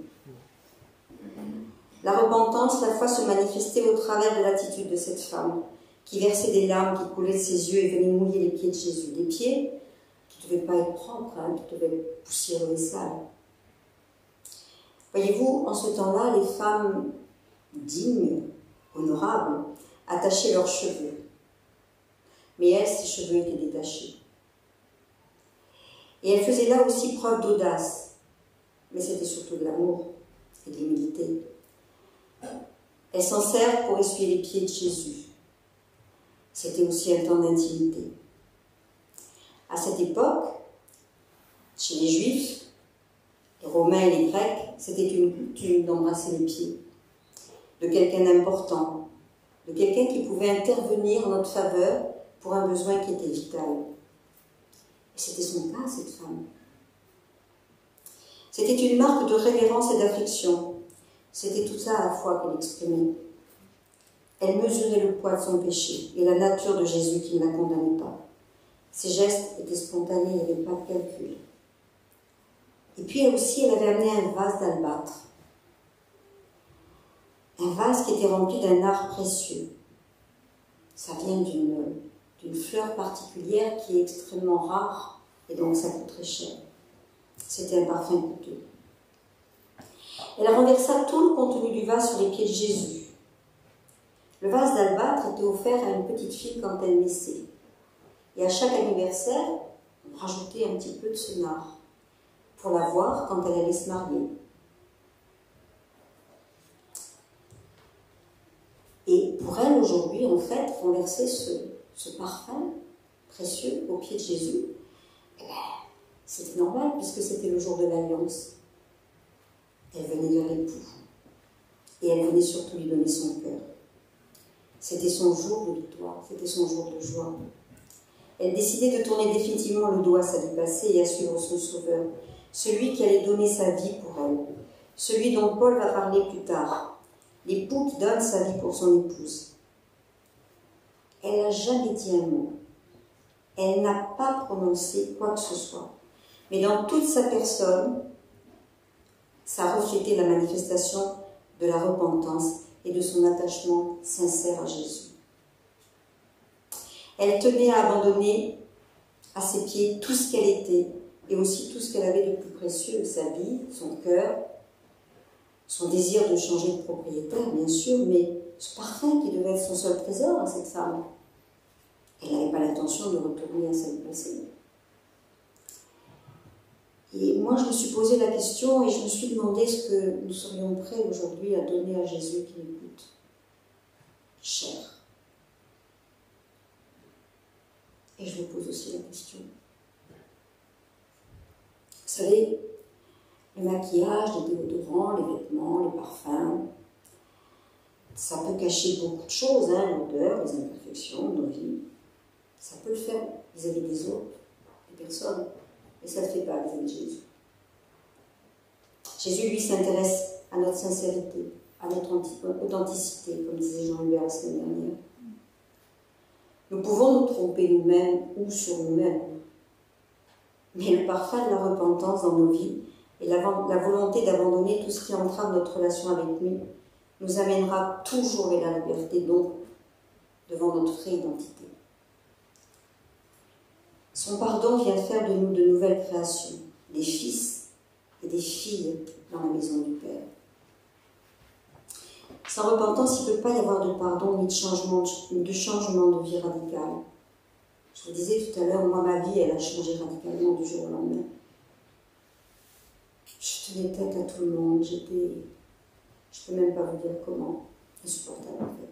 La repentance, la foi se manifestait au travers de l'attitude de cette femme, qui versait des larmes qui coulaient de ses yeux et venait mouiller les pieds de Jésus. Les pieds qui ne devaient pas être propres, qui devaient être poussiéreux et sales. Voyez-vous, en ce temps-là, les femmes dignes, honorables, attachaient leurs cheveux. Mais elle, ses cheveux étaient détachés. Et elle faisait là aussi preuve d'audace, mais c'était surtout de l'amour et de l'humilité. Elle s'en sert pour essuyer les pieds de Jésus. C'était aussi un temps d'intimité. À cette époque, chez les Juifs, les Romains et les Grecs, c'était une coutume d'embrasser les pieds de quelqu'un d'important, de quelqu'un qui pouvait intervenir en notre faveur pour un besoin qui était vital. Et c'était son cas, cette femme. C'était une marque de révérence et d'affection. C'était tout ça à la fois qu'elle exprimait. Elle mesurait le poids de son péché et la nature de Jésus qui ne la condamnait pas. Ses gestes étaient spontanés, il n'y avait pas de calcul. Et puis elle aussi, elle avait amené un vase d'albâtre. Un vase qui était rempli d'un art précieux. Ça vient d'une fleur particulière qui est extrêmement rare et donc ça coûte très cher. C'était un parfum coûteux. Elle renversa tout le contenu du vase sur les pieds de Jésus. Le vase d'albâtre était offert à une petite fille quand elle naissait. Et à chaque anniversaire, on rajoutait un petit peu de ce nard pour la voir quand elle allait se marier. Et pour elle, aujourd'hui, en fait, renverser ce parfum précieux aux pieds de Jésus, c'était normal puisque c'était le jour de l'alliance. Elle venait vers l'époux. Et elle venait surtout lui donner son cœur. C'était son jour de victoire, c'était son jour de joie. Elle décidait de tourner définitivement le dos à sa vie passée et à suivre son sauveur, celui qui allait donner sa vie pour elle, celui dont Paul va parler plus tard, l'époux qui donne sa vie pour son épouse. Elle n'a jamais dit un mot. Elle n'a pas prononcé quoi que ce soit. Mais dans toute sa personne, ça reflétait la manifestation de la repentance et de son attachement sincère à Jésus. Elle tenait à abandonner à ses pieds tout ce qu'elle était et aussi tout ce qu'elle avait de plus précieux, sa vie, son cœur, son désir de changer de propriétaire, bien sûr, mais ce parfum qui devait être son seul trésor à cette femme. Elle n'avait pas l'intention de retourner à sa vie passée. Et moi, je me suis posé la question et je me suis demandé ce que nous serions prêts aujourd'hui à donner à Jésus qui nous coûte cher. Et je me pose aussi la question. Vous savez, le maquillage, les déodorants, les vêtements, les parfums, ça peut cacher beaucoup de choses, l'odeur, les imperfections, nos vies. Ça peut le faire vis-à-vis des autres, des personnes. Et ça ne le fait pas vis-à-vis de Jésus. Jésus, lui, s'intéresse à notre sincérité, à notre authenticité, comme disait Jean-Hubert la semaine dernière. Nous pouvons nous tromper nous-mêmes ou sur nous-mêmes. Mais le parfum de la repentance dans nos vies et la volonté d'abandonner tout ce qui entrave notre relation avec lui nous amènera toujours vers la liberté, donc devant notre vraie identité. Son pardon vient faire de nous de nouvelles créations, des fils et des filles dans la maison du Père. Sans repentance, il ne peut pas y avoir de pardon ni de changement de vie radical. Je vous disais tout à l'heure, moi, ma vie, elle a changé radicalement du jour au lendemain. Je tenais tête à tout le monde, je ne peux même pas vous dire comment, insupportable en fait.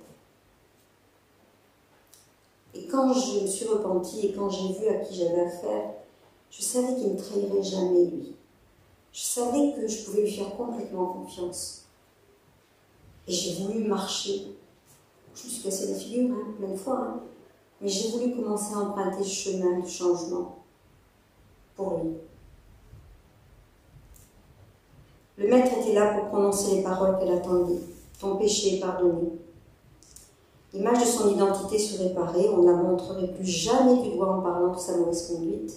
Et quand je me suis repentie et quand j'ai vu à qui j'avais affaire, je savais qu'il ne me trahirait jamais, lui. Je savais que je pouvais lui faire complètement confiance. Et j'ai voulu marcher. Je me suis cassé la figure, plein de fois, mais j'ai voulu commencer à emprunter ce chemin du changement pour lui. Le maître était là pour prononcer les paroles qu'elle attendait. Ton péché est pardonné. L'image de son identité serait réparée, on ne la montrerait plus jamais du doigt en parlant de sa mauvaise conduite,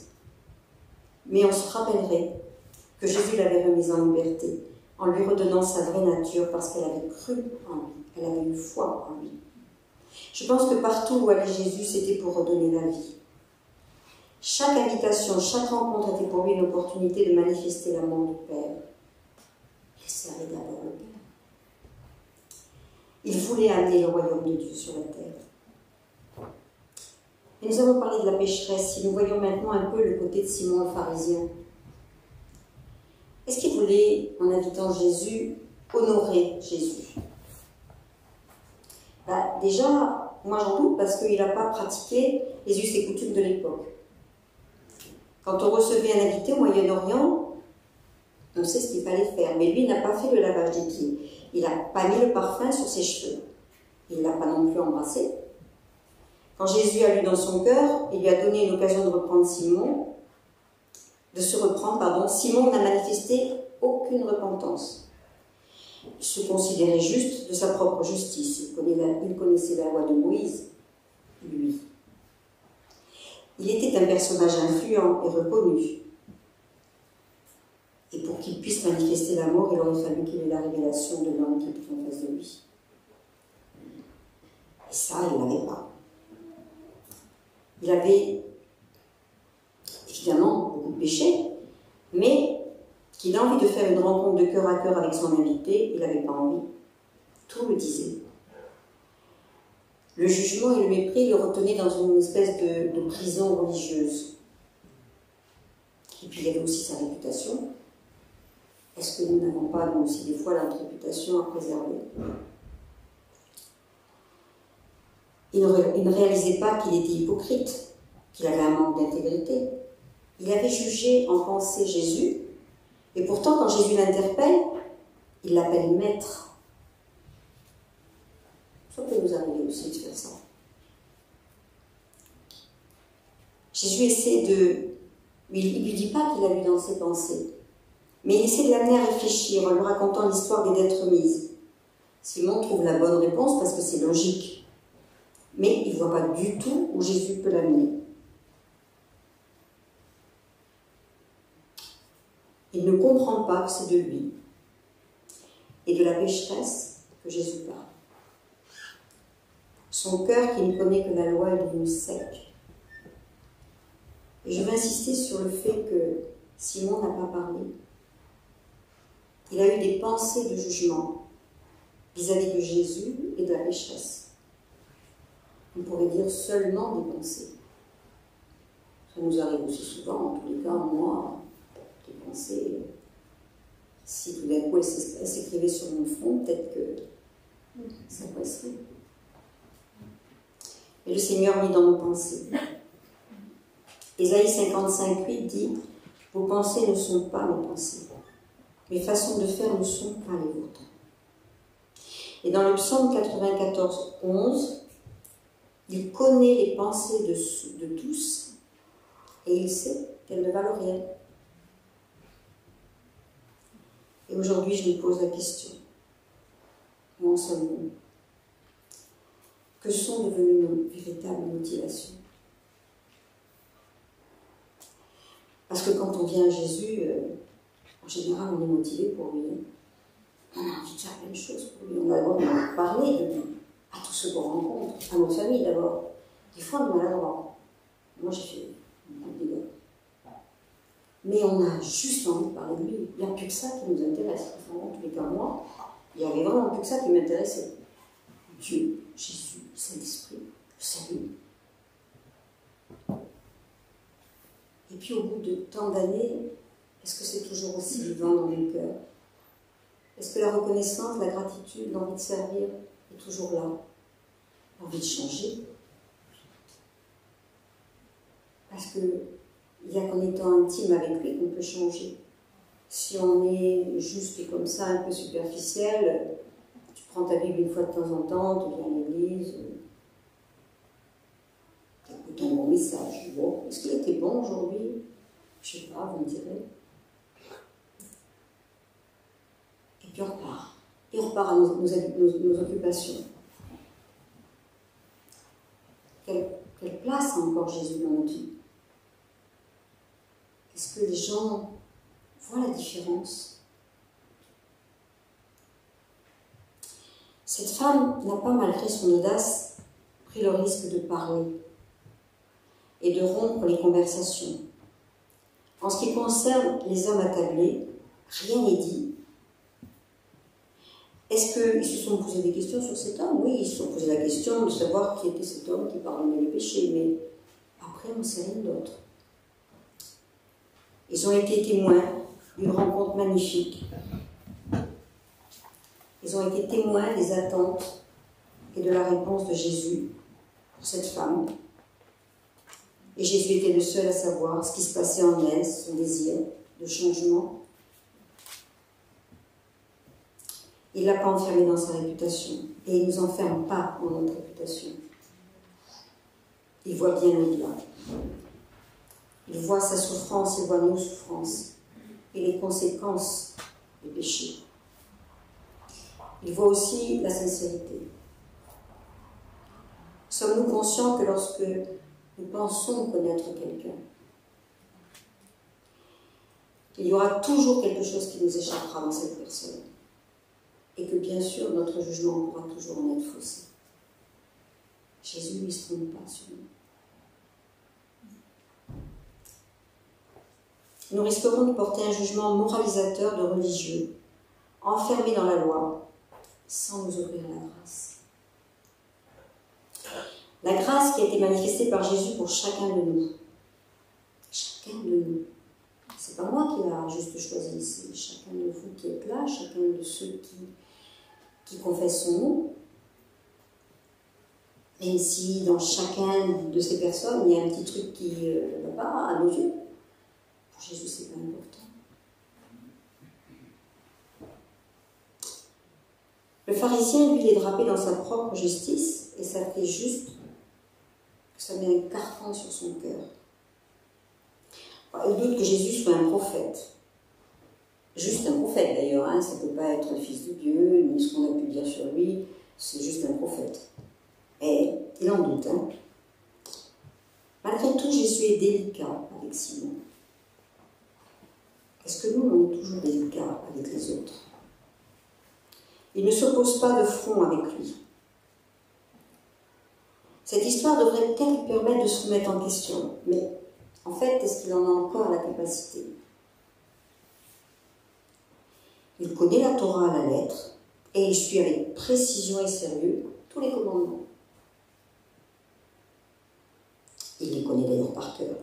mais on se rappellerait que Jésus l'avait remise en liberté, en lui redonnant sa vraie nature parce qu'elle avait cru en lui, elle avait eu foi en lui. Je pense que partout où allait Jésus, c'était pour redonner la vie. Chaque invitation, chaque rencontre était pour lui une opportunité de manifester l'amour du Père. Il servait d'abord le Père. Il voulait amener le royaume de Dieu sur la terre. Et nous avons parlé de la pécheresse. Si nous voyons maintenant un peu le côté de Simon le pharisien, est-ce qu'il voulait, en invitant Jésus, honorer Jésus? Déjà, moi j'en doute parce qu'il n'a pas pratiqué les us et coutumes de l'époque. Quand on recevait un invité au Moyen-Orient, on sait ce qu'il fallait faire, mais lui n'a pas fait le lavage des pieds. Il n'a pas mis le parfum sur ses cheveux. Il ne l'a pas non plus embrassé. Quand Jésus a lu dans son cœur, il lui a donné une occasion de reprendre Simon, Simon n'a manifesté aucune repentance. Il se considérait juste de sa propre justice. Il connaissait la loi de Moïse, lui. Il était un personnage influent et reconnu. Et pour qu'il puisse manifester l'amour, il aurait fallu qu'il ait la révélation de l'homme qui était en face de lui. Et ça, il ne l'avait pas. Il avait évidemment beaucoup de péchés, mais qu'il a envie de faire une rencontre de cœur à cœur avec son invité, il n'avait pas envie. Tout le disait. Le jugement et le mépris le retenaient dans une espèce de prison religieuse. Et puis il y avait aussi sa réputation. Est-ce que nous n'avons pas, nous aussi, des fois, notre réputation à préserver? Il ne réalisait pas qu'il était hypocrite, qu'il avait un manque d'intégrité. Il avait jugé en pensée Jésus, et pourtant, quand Jésus l'interpelle, il l'appelle maître. Ça peut nous arriver aussi de faire ça. Jésus essaie de... Il ne lui dit pas qu'il a lu dans ses pensées, mais il essaie de l'amener à réfléchir en lui racontant l'histoire des dettes remises. Simon trouve la bonne réponse parce que c'est logique, mais il ne voit pas du tout où Jésus peut l'amener. Il ne comprend pas que c'est de lui et de la pécheresse que Jésus parle. Son cœur, qui ne connaît que la loi, est devenu sec. Et je vais insister sur le fait que Simon n'a pas parlé. Il a eu des pensées de jugement vis-à-vis de Jésus et de la pécheresse. On pourrait dire seulement des pensées. Ça nous arrive aussi souvent, en tous les cas, moi, des pensées. Si tout d'un coup elle s'écrivait sur mon front, peut-être que ça passerait. Et le Seigneur lit dans nos pensées. Ésaïe 55:8 dit « Vos pensées ne sont pas mes pensées. Mes façons de faire ne sont pas les vôtres. » Et dans le psaume 94:11, il connaît les pensées de tous et il sait qu'elles ne valent rien. Et aujourd'hui, je lui pose la question. Où en sommes-nous? Que sont devenues nos véritables motivations? Parce que quand on vient à Jésus, en général, on est motivé pour lui. On a envie de faire plein de choses pour lui. On a envie de parler de lui, à tous ceux qu'on rencontre, à notre famille d'abord. Des fois, on est maladroit. Moi, j'ai fait beaucoup de dégâts. Mais on a juste envie de parler de lui. Il n'y a plus que ça qui nous intéresse. Enfin, en tous les cas, moi, il n'y avait vraiment plus que ça qui m'intéressait. Dieu, Jésus, Saint-Esprit, le salut. Et puis au bout de tant d'années, est-ce que c'est toujours aussi vivant dans mon cœur? Est-ce que la reconnaissance, la gratitude, l'envie de servir est toujours là? L'envie de changer? Parce qu'il n'y a qu'en étant intime avec lui qu'on peut changer. Si on est juste comme ça, un peu superficiel, tu prends ta Bible une fois de temps en temps, tu viens à l'église, tu écoutes un bon message. Bon, est-ce qu'il était bon aujourd'hui? Je ne sais pas, vous me direz. Et puis on repart. Et on repart à nos occupations. encore Jésus dans notre vie? Est-ce que les gens voient la différence? Cette femme n'a pas, malgré son audace, pris le risque de parler et de rompre les conversations. En ce qui concerne les hommes attablés, rien n'est dit. Est-ce qu'ils se sont posé des questions sur cet homme? Oui, ils se sont posé la question de savoir qui était cet homme qui pardonnait les péchés, mais après, on ne sait rien d'autre. Ils ont été témoins d'une rencontre magnifique. Ils ont été témoins des attentes et de la réponse de Jésus pour cette femme. Et Jésus était le seul à savoir ce qui se passait en elle, son désir de changement. Il ne l'a pas enfermé dans sa réputation. Et il ne nous enferme pas dans notre réputation. Il voit bien au-delà. Il voit sa souffrance, il voit nos souffrances et les conséquences du péché. Il voit aussi la sincérité. Sommes-nous conscients que lorsque nous pensons connaître quelqu'un, il y aura toujours quelque chose qui nous échappera dans cette personne et que bien sûr notre jugement pourra toujours en être faussé. Jésus ne se trompe pas sur nous. Nous risquerons de porter un jugement moralisateur de religieux, enfermés dans la loi, sans nous ouvrir la grâce. La grâce qui a été manifestée par Jésus pour chacun de nous. Chacun de nous. C'est pas moi qui l'a juste choisi, c'est chacun de vous qui êtes là, chacun de ceux qui confessent son nom. Même si dans chacun de ces personnes, il y a un petit truc qui ne va pas à nos yeux. Pour Jésus, c'est pas important. Le pharisien, lui, il est drapé dans sa propre justice et ça fait juste que ça met un carcan sur son cœur. Il doute que Jésus soit un prophète. Juste un prophète d'ailleurs, hein, ça ne peut pas être le Fils de Dieu, ni ce qu'on a pu dire sur lui, c'est juste un prophète. Et il en doute. Hein. Malgré tout, Jésus est délicat avec Simon. Est-ce que nous, on est toujours délicats avec les autres? Il ne s'oppose pas de front avec lui. Cette histoire devrait peut-être lui permettre de se remettre en question, mais en fait, est-ce qu'il en a encore la capacité? Il connaît la Torah à la lettre et il suit avec précision et sérieux tous les commandements. Il les connaît d'ailleurs par cœur.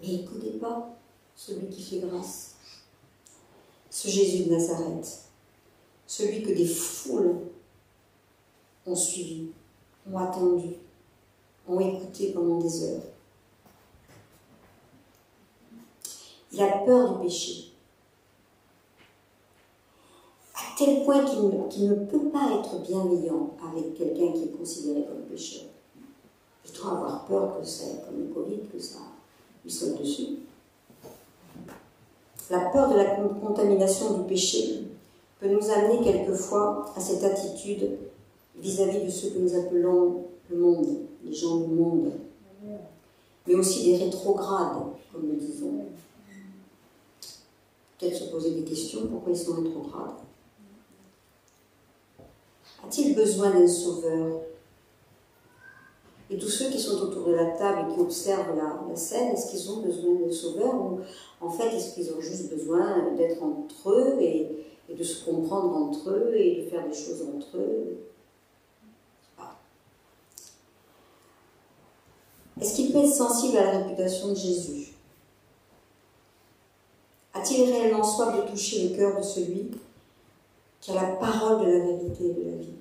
Mais il ne connaît pas celui qui fait grâce. Ce Jésus de Nazareth, celui que des foules ont suivi, ont attendu, ont écouté pendant des heures. Il a peur du péché, à tel point qu'il ne peut pas être bienveillant avec quelqu'un qui est considéré comme pécheur. Il doit avoir peur que ça, comme le Covid, que ça lui saute dessus. La peur de la contamination du péché peut nous amener quelquefois à cette attitude vis-à-vis de ceux que nous appelons le monde, les gens du monde, mais aussi des rétrogrades, comme nous disons. Peut-être se poser des questions, pourquoi ils sont rétrogrades? A-t-il besoin d'un sauveur? Et tous ceux qui sont autour de la table et qui observent la scène, est-ce qu'ils ont besoin d'un sauveur? Ou en fait, est-ce qu'ils ont juste besoin d'être entre eux et de se comprendre entre eux et de faire des choses entre eux? Est-ce qu'il peut être sensible à la réputation de Jésus? A-t-il réellement soif de toucher le cœur de celui qui a la parole de la vérité et de la vie,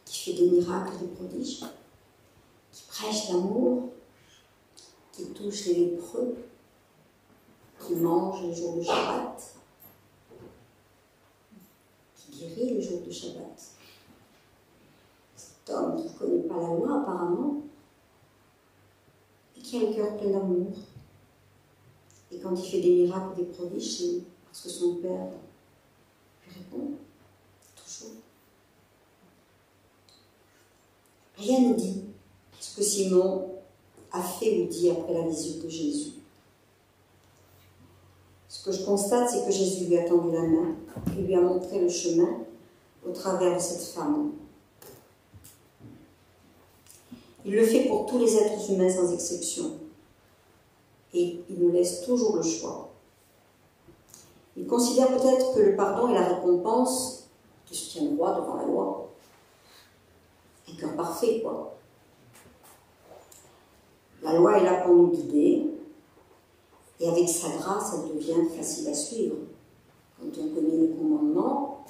qui fait des miracles et des prodiges, qui prêche l'amour, qui touche les lépreux, qui mange les jours de Shabbat, qui guérit les jours de Shabbat? Cet homme qui ne connaît pas la loi apparemment, et qui a le cœur plein d'amour. Et quand il fait des miracles ou des prodiges, c'est parce que son Père lui répond, toujours. Rien ne dit. Est-ce ce que Simon a fait ou dit après la visite de Jésus. Ce que je constate, c'est que Jésus lui a tendu la main et lui a montré le chemin au travers de cette femme. Il le fait pour tous les êtres humains sans exception. Et il nous laisse toujours le choix. Il considère peut-être que le pardon est la récompense de ce qui est droit devant la loi. Un cœur parfait, quoi. La loi est là pour nous guider, et avec sa grâce, elle devient facile à suivre. Quand on connaît les commandements,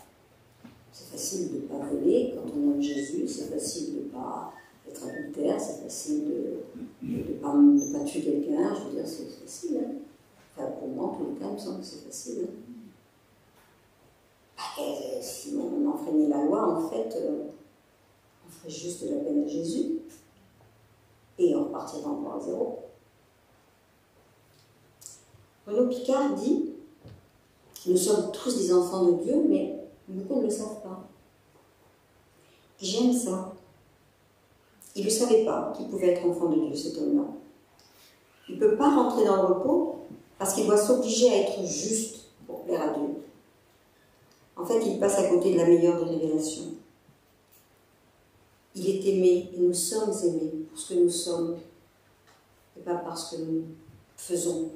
c'est facile de ne pas voler. Quand on aime Jésus, c'est facile de ne pas être adultère, c'est facile de ne pas tuer quelqu'un. Je veux dire, c'est facile. Hein. Enfin, pour moi, en tous les cas, il me semble que c'est facile. Et si on enfreignait la loi, en fait, on ferait juste de la peine à Jésus. Et on repartirait encore à zéro. Renaud Picard dit que nous sommes tous des enfants de Dieu, mais beaucoup ne le savent pas. Et j'aime ça. Il ne savait pas qu'il pouvait être enfant de Dieu, cet homme-là. Il ne peut pas rentrer dans le repos parce qu'il doit s'obliger à être juste pour plaire à Dieu. En fait, il passe à côté de la meilleure des révélations. Il est aimé et nous sommes aimés pour ce que nous sommes et pas parce que nous faisons.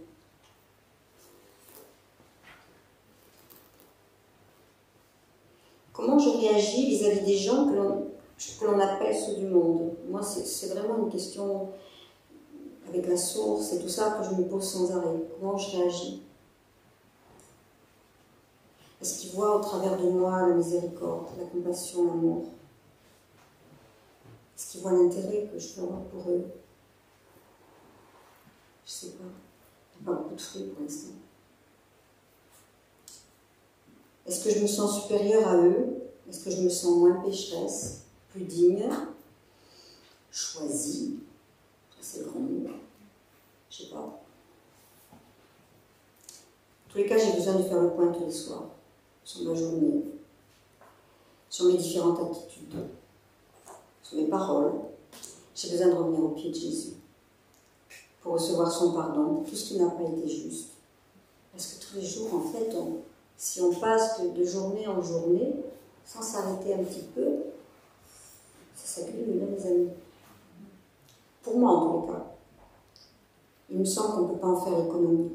Comment je réagis vis-à-vis des gens que l'on appelle ceux du monde? Moi, c'est vraiment une question avec la source et tout ça que je me pose sans arrêt. Comment je réagis? Est-ce qu'ils voient au travers de moi la miséricorde, la compassion, l'amour? Est-ce qu'ils voient l'intérêt que je peux avoir pour eux? Je ne sais pas. Il n'y a pas beaucoup de fruits pour l'instant. Est-ce que je me sens supérieure à eux? Est-ce que je me sens moins pécheresse, plus digne, choisie? Ça, c'est le grand mot. Je ne sais pas. En tous les cas, j'ai besoin de faire le point tous les soirs, sur ma journée, sur mes différentes attitudes, sur mes paroles. J'ai besoin de revenir au pied de Jésus pour recevoir son pardon pour tout ce qui n'a pas été juste. Parce que tous les jours, en fait, si on passe de journée en journée, sans s'arrêter un petit peu, ça s'accumule, les amis. Pour moi, en tous les cas. Il me semble qu'on ne peut pas en faire économie.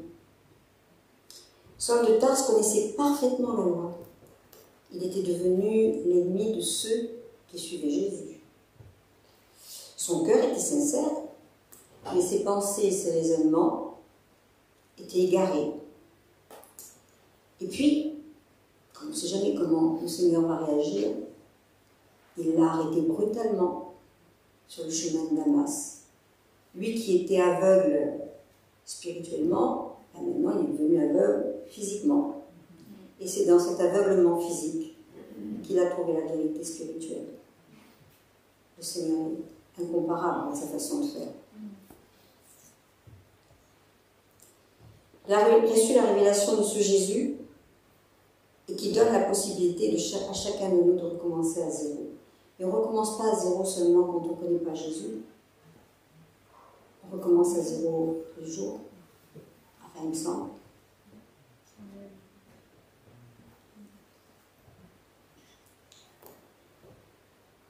Saul de Tarse connaissait parfaitement la loi. Il était devenu l'ennemi de ceux qui suivaient Jésus. Son cœur était sincère, mais ses pensées et ses raisonnements étaient égarés. Et puis, on ne sait jamais comment le Seigneur va réagir, il l'a arrêté brutalement sur le chemin de Damas. Lui qui était aveugle spirituellement, maintenant il est devenu aveugle physiquement. Et c'est dans cet aveuglement physique qu'il a trouvé la vérité spirituelle. Le Seigneur est incomparable dans sa façon de faire. Il a reçu la révélation de ce Jésus et qui donne la possibilité à chacun de nous de recommencer à zéro. Et on ne recommence pas à zéro seulement quand on ne connaît pas Jésus. On recommence à zéro tous les jours. Enfin, il me semble.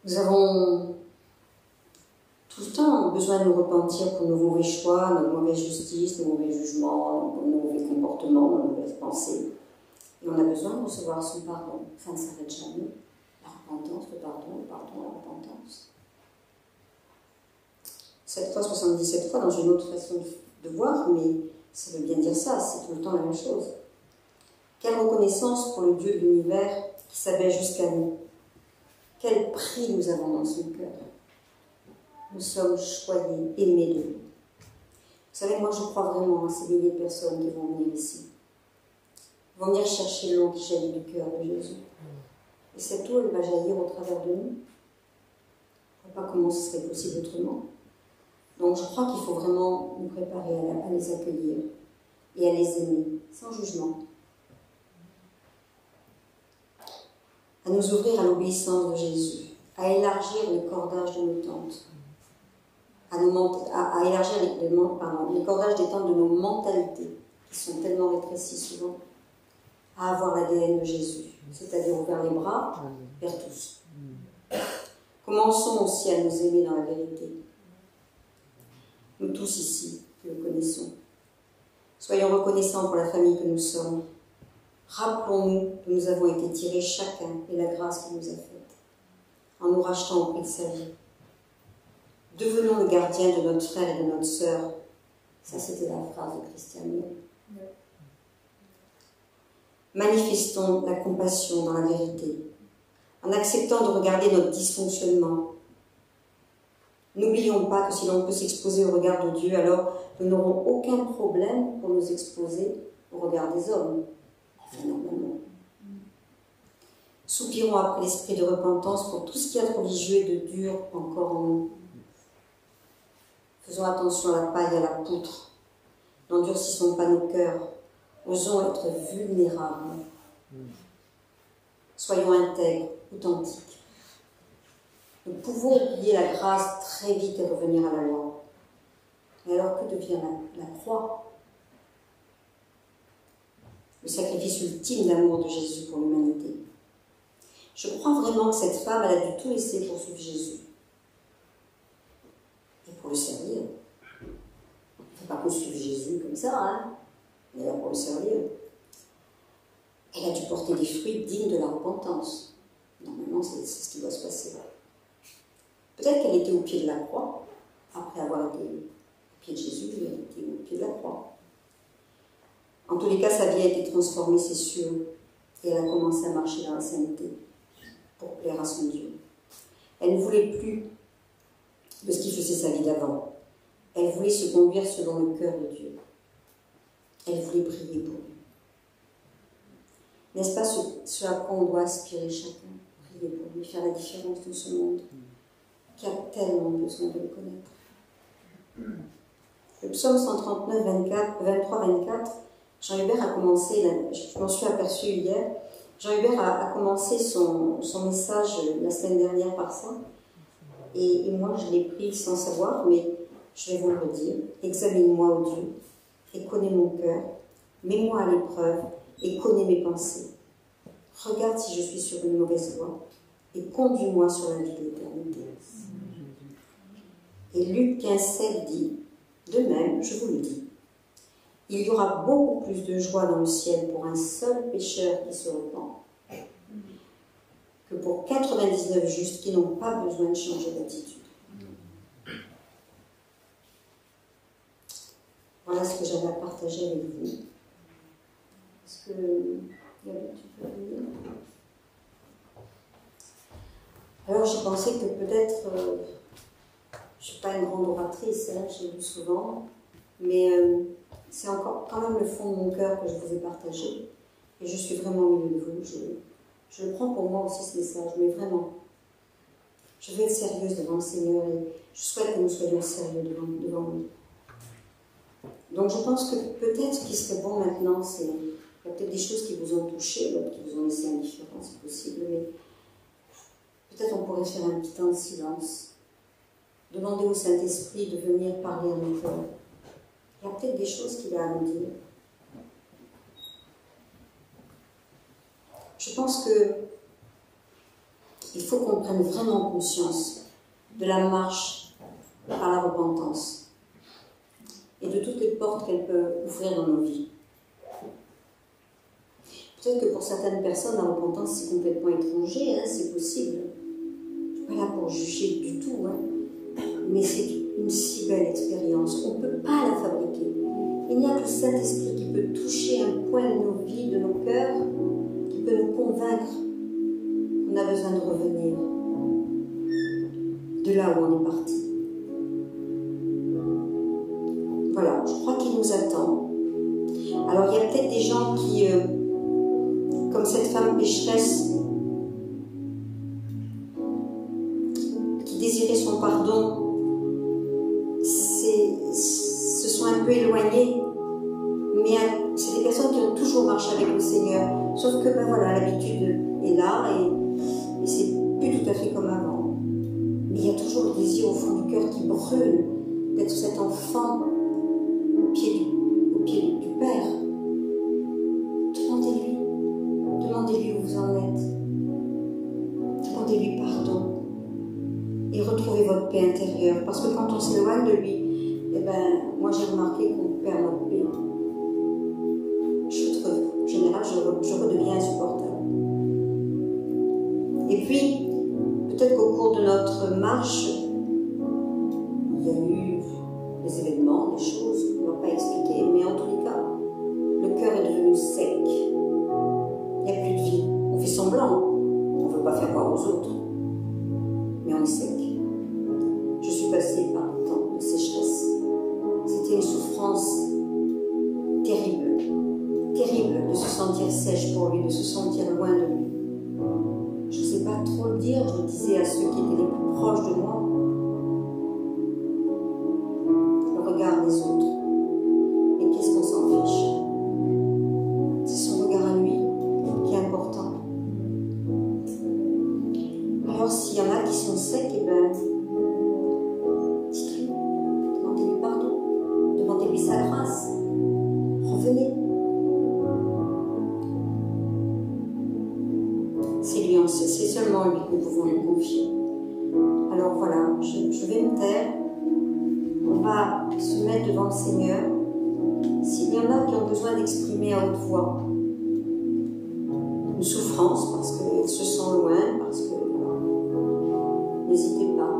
Nous avons tout le temps besoin de nous repentir pour nos mauvais choix, notre mauvaise justice, nos mauvais jugements, nos mauvais comportements, nos mauvaises pensées. Et on a besoin de recevoir son pardon. Ça ne s'arrête jamais. La repentance, le pardon, la repentance. 7 fois, 77 fois, dans une autre façon de voir, mais ça veut bien dire ça, c'est tout le temps la même chose. Quelle reconnaissance pour le Dieu de l'univers qui s'abaisse jusqu'à nous. Quel prix nous avons dans son cœur. Nous sommes choyés, aimés de lui. Vous savez, moi je crois vraiment à ces milliers de personnes qui vont venir ici. Ils vont venir chercher l'eau qui jaillit du cœur de Jésus. Et cette eau, elle va jaillir au travers de nous. Je ne vois pas comment ce serait possible autrement. Donc je crois qu'il faut vraiment nous préparer à les accueillir et à les aimer, sans jugement. À nous ouvrir à l'obéissance de Jésus, à élargir les cordages de nos tentes. à élargir les cordages des tentes de nos mentalités, qui sont tellement rétrécies souvent, à avoir l'ADN de Jésus, c'est-à-dire ouvrir les bras vers tous. Commençons aussi à nous aimer dans la vérité. Nous tous ici, qui le connaissons. Soyons reconnaissants pour la famille que nous sommes. Rappelons-nous que nous avons été tirés chacun et la grâce qu'il nous a faite, en nous rachetant au prix de sa vie. Devenons le gardien de notre frère et de notre sœur. Ça, c'était la phrase de Christian Miel. Manifestons la compassion dans la vérité, en acceptant de regarder notre dysfonctionnement. N'oublions pas que si l'on peut s'exposer au regard de Dieu, alors nous n'aurons aucun problème pour nous exposer au regard des hommes. Enfin, normalement. Soupirons après l'esprit de repentance pour tout ce qui est religieux et de dur encore en nous. Faisons attention à la paille et à la poutre. N'endurcissons pas nos cœurs. Osons être vulnérables. Soyons intègres, authentiques. Nous pouvons oublier la grâce très vite et revenir à la loi. Mais alors que devient la croix? Le sacrifice ultime d'amour de Jésus pour l'humanité. Je crois vraiment que cette femme, elle a dû tout laisser pour suivre Jésus. Et pour le servir. Il ne faut pas qu'on suive Jésus comme ça, hein. Elle est là pour le servir. Elle a dû porter des fruits dignes de la repentance. Normalement, c'est ce qui doit se passer. Peut-être qu'elle était au pied de la croix, après avoir été au pied de Jésus, elle était au pied de la croix. En tous les cas, sa vie a été transformée, c'est sûr, et elle a commencé à marcher dans la sainteté pour plaire à son Dieu. Elle ne voulait plus de ce qui faisait sa vie d'avant. Elle voulait se conduire selon le cœur de Dieu. Elle voulait prier pour lui. N'est-ce pas ce à quoi on doit aspirer chacun? Prier pour lui, faire la différence dans ce monde qui a tellement besoin de le connaître. Le psaume 139, 23-24, Jean-Hubert a commencé, je m'en suis aperçue hier, Jean-Hubert a commencé son message la semaine dernière par ça, et moi je l'ai pris sans savoir, mais je vais vous le redire. Examine-moi, ô Dieu, et connais mon cœur, mets-moi à l'épreuve, et connais mes pensées. Regarde si je suis sur une mauvaise voie, et conduis-moi sur la vie de l'éternité. Et Luc 15,7 dit, de même, je vous le dis, il y aura beaucoup plus de joie dans le ciel pour un seul pécheur qui se repent que pour 99 justes qui n'ont pas besoin de changer d'attitude. Voilà ce que j'avais à partager avec vous. Est-ce que Gabi, tu peux venir? Alors j'ai pensé que peut-être, je ne suis pas une grande oratrice, hein, j'ai lu souvent, mais c'est encore quand même le fond de mon cœur que je vous ai partagé. Et je suis vraiment au milieu de vous. Je le prends pour moi aussi ce message, mais vraiment. Je veux être sérieuse devant le Seigneur et je souhaite que nous soyons sérieux devant lui. Donc je pense que peut-être ce qui serait bon maintenant, c'est, il y a peut-être des choses qui vous ont touché, d'autres qui vous ont laissé indifférents, c'est possible, mais peut-être on pourrait faire un petit temps de silence. Demander au Saint-Esprit de venir parler à nos cœurs. Il y a peut-être des choses qu'il a à nous dire. Je pense qu'il faut qu'on prenne vraiment conscience de la marche par la repentance et de toutes les portes qu'elle peut ouvrir dans nos vies. Peut-être que pour certaines personnes, la repentance, c'est complètement étranger, hein, c'est possible. Je ne suis pas là pour juger du tout, hein, mais c'est une si belle expérience. On ne peut pas la fabriquer. Il n'y a que le Saint-Esprit qui peut toucher un point de nos vies, de nos cœurs, qui peut nous convaincre qu'on a besoin de revenir de là où on est parti. Voilà, je crois qu'il nous attend. Alors il y a peut-être des gens qui, comme cette femme pécheresse, qui désirait son pardon, se sont un peu éloignés, mais c'est des personnes qui ont toujours marché avec le Seigneur, sauf que ben voilà, l'habitude est là et c'est plus tout à fait comme avant. Mais il y a toujours le désir au fond du cœur qui brûle enfant au pied du Père. Demandez-lui où vous en êtes. Demandez-lui pardon. Et retrouvez votre paix intérieure. Parce que quand on s'éloigne de lui, eh ben, moi j'ai remarqué qu'on perd notre paix. En général, je redeviens insupportable. Et puis, peut-être qu'au cours de notre marche, il y a eu des événements, des choses qu'on ne va pas expliquer, mais en tous les cas, le cœur est devenu sec. Il n'y a plus de vie. On fait semblant. On ne veut pas faire voir aux autres. Mais on est sec. Je suis passée par un temps de sécheresse. C'était une souffrance terrible. Terrible de se sentir sèche pour lui, de se sentir loin de lui. Je ne sais pas trop le dire, je le disais à ceux qui étaient les plus proches de moi. Le regard des autres. Et qu'est-ce qu'on s'en fiche? C'est son regard à lui qui est important. Alors s'il y en a qui sont secs, eh ben, dites-lui, demandez-lui pardon, demandez-lui sa grâce, revenez. C'est seulement lui que nous pouvons lui confier. Alors voilà, je vais me taire. On va se mettre devant le Seigneur. S'il y en a qui ont besoin d'exprimer à haute voix une souffrance parce qu'ils se sentent loin, parce que voilà, n'hésitez pas.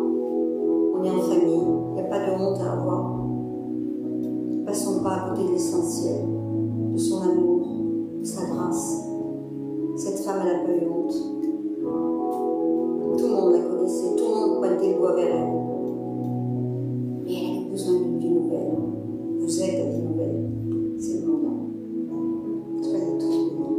On est en famille, il n'y a pas de honte à avoir. Ne passons pas à côté de l'essentiel, de son amour, de sa grâce. Cette femme, elle n'a pas eu honte. Tout le monde la connaissait, tout le monde pointait le doigt vers elle. Mais elle avait besoin d'une vie nouvelle. Vous êtes la vie nouvelle. C'est le moment. Soyez tous bénis.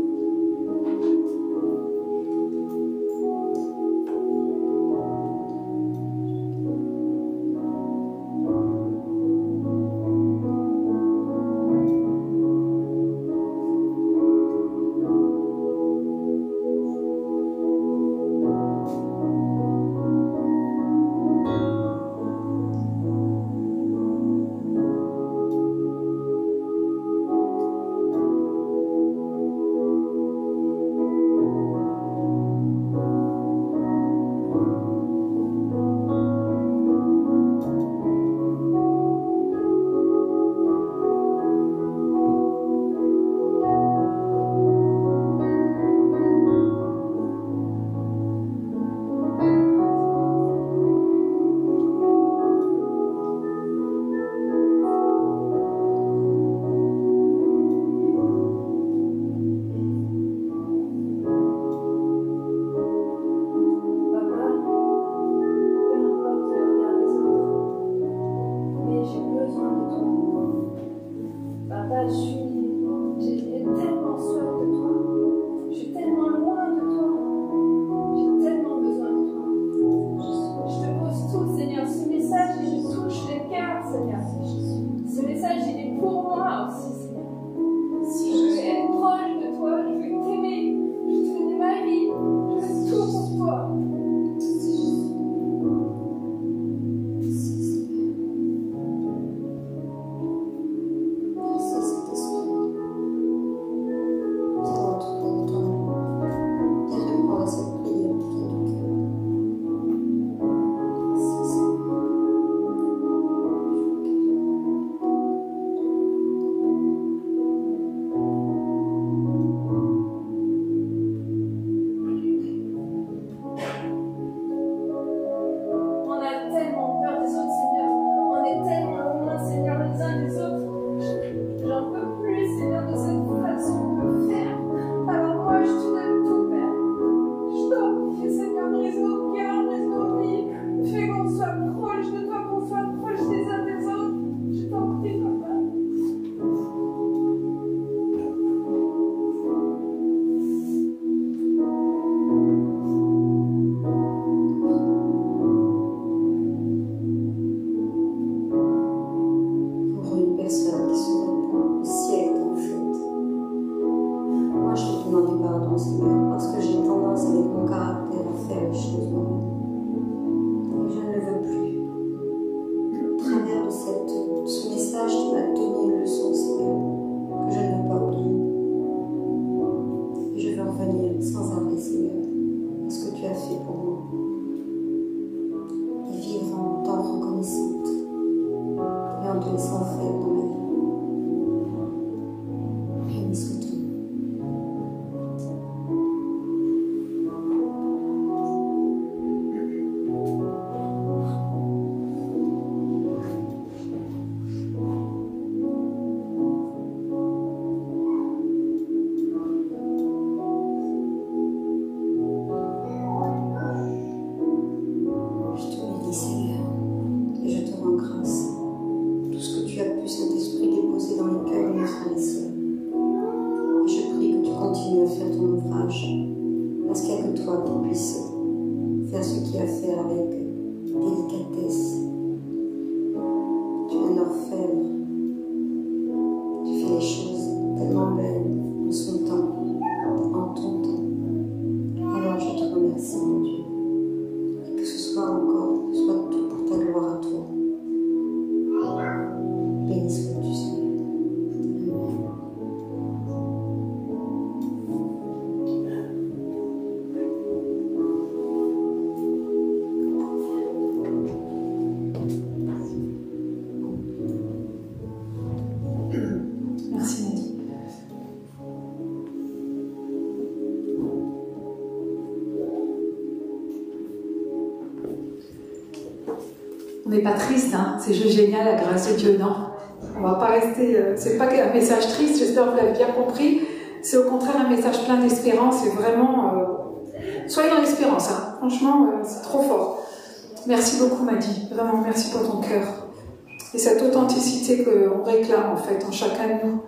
Merci Saint-Esprit. en te laissant faire dans ma vie. Béni sois-tu. On n'est pas triste, hein, c'est juste génial, la grâce de Dieu, non? On va pas rester, c'est pas un message triste, j'espère que vous l'avez bien compris, c'est au contraire un message plein d'espérance, et vraiment, soyez dans l'espérance, hein. Franchement, c'est trop fort. Merci beaucoup, Maddy, vraiment, merci pour ton cœur, et cette authenticité qu'on réclame, en fait, en chacun de nous.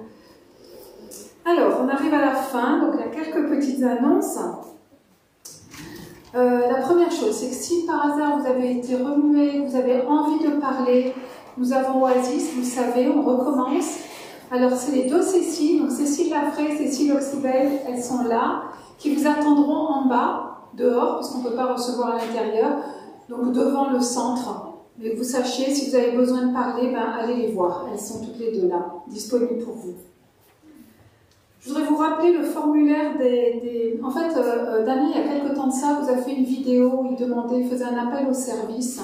Alors, on arrive à la fin, donc il y a quelques petites annonces. La première chose, c'est que si par hasard vous avez été remué, vous avez envie de parler, nous avons Oasis, vous savez, on recommence. Alors c'est les deux Cécile, donc Cécile Lafray, Cécile Oxybel, elles sont là, qui vous attendront en bas, dehors, parce qu'on ne peut pas recevoir à l'intérieur, donc devant le centre. Mais que vous sachiez, si vous avez besoin de parler, ben, allez les voir, elles sont toutes les deux là, disponibles pour vous. Je voudrais vous rappeler le formulaire des... En fait, Damien, il y a quelques temps de ça, vous a fait une vidéo où il faisait un appel au service.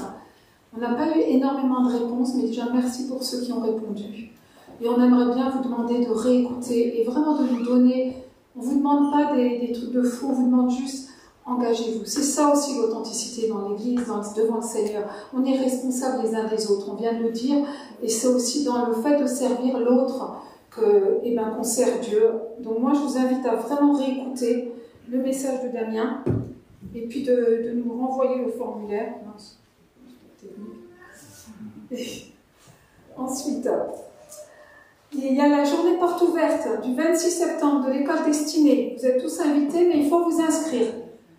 On n'a pas eu énormément de réponses, mais déjà merci pour ceux qui ont répondu. Et on aimerait bien vous demander de réécouter et vraiment de nous donner... On ne vous demande pas des trucs de fou, on vous demande juste engagez-vous. C'est ça aussi l'authentticité dans l'Église, devant le Seigneur. On est responsables les uns des autres, on vient de le dire, et c'est aussi dans le fait de servir l'autre qu'on sert Dieu. Donc moi, je vous invite à vraiment réécouter le message de Damien et puis de nous renvoyer le formulaire. Et ensuite, il y a la journée porte ouverte du 26 septembre de l'école destinée. Vous êtes tous invités, mais il faut vous inscrire.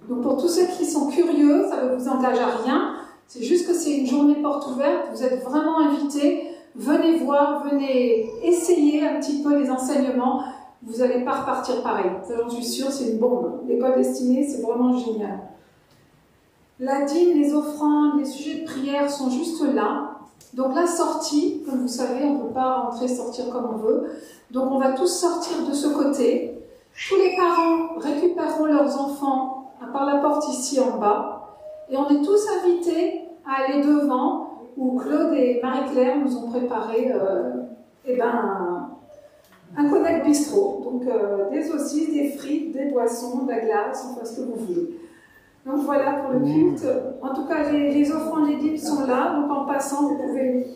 Donc pour tous ceux qui sont curieux, ça ne vous engage à rien. C'est juste que c'est une journée porte ouverte. Vous êtes vraiment invités. Venez voir, venez essayer un petit peu les enseignements. Vous n'allez pas repartir pareil. Ça, j'en suis sûre, c'est une bombe. L'école destinée, c'est vraiment génial. La dîme, les offrandes, les sujets de prière sont juste là. Donc la sortie, comme vous savez, on ne peut pas rentrer, sortir comme on veut. Donc on va tous sortir de ce côté. Tous les parents récupéreront leurs enfants par la porte ici en bas. Et on est tous invités à aller devant, où Claude et Marie-Claire nous ont préparé un Connect Bistro. Donc des saucisses, des frites, des boissons, de la glace, enfin ce que vous voulez. Donc voilà pour le culte. En tout cas, les offrandes, les dîmes sont là. Donc en passant, vous pouvez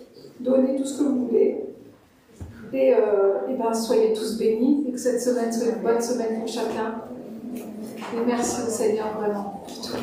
donner tout ce que vous voulez. Et soyez tous bénis et que cette semaine soit une bonne semaine pour chacun. Et merci au Seigneur vraiment pour tout.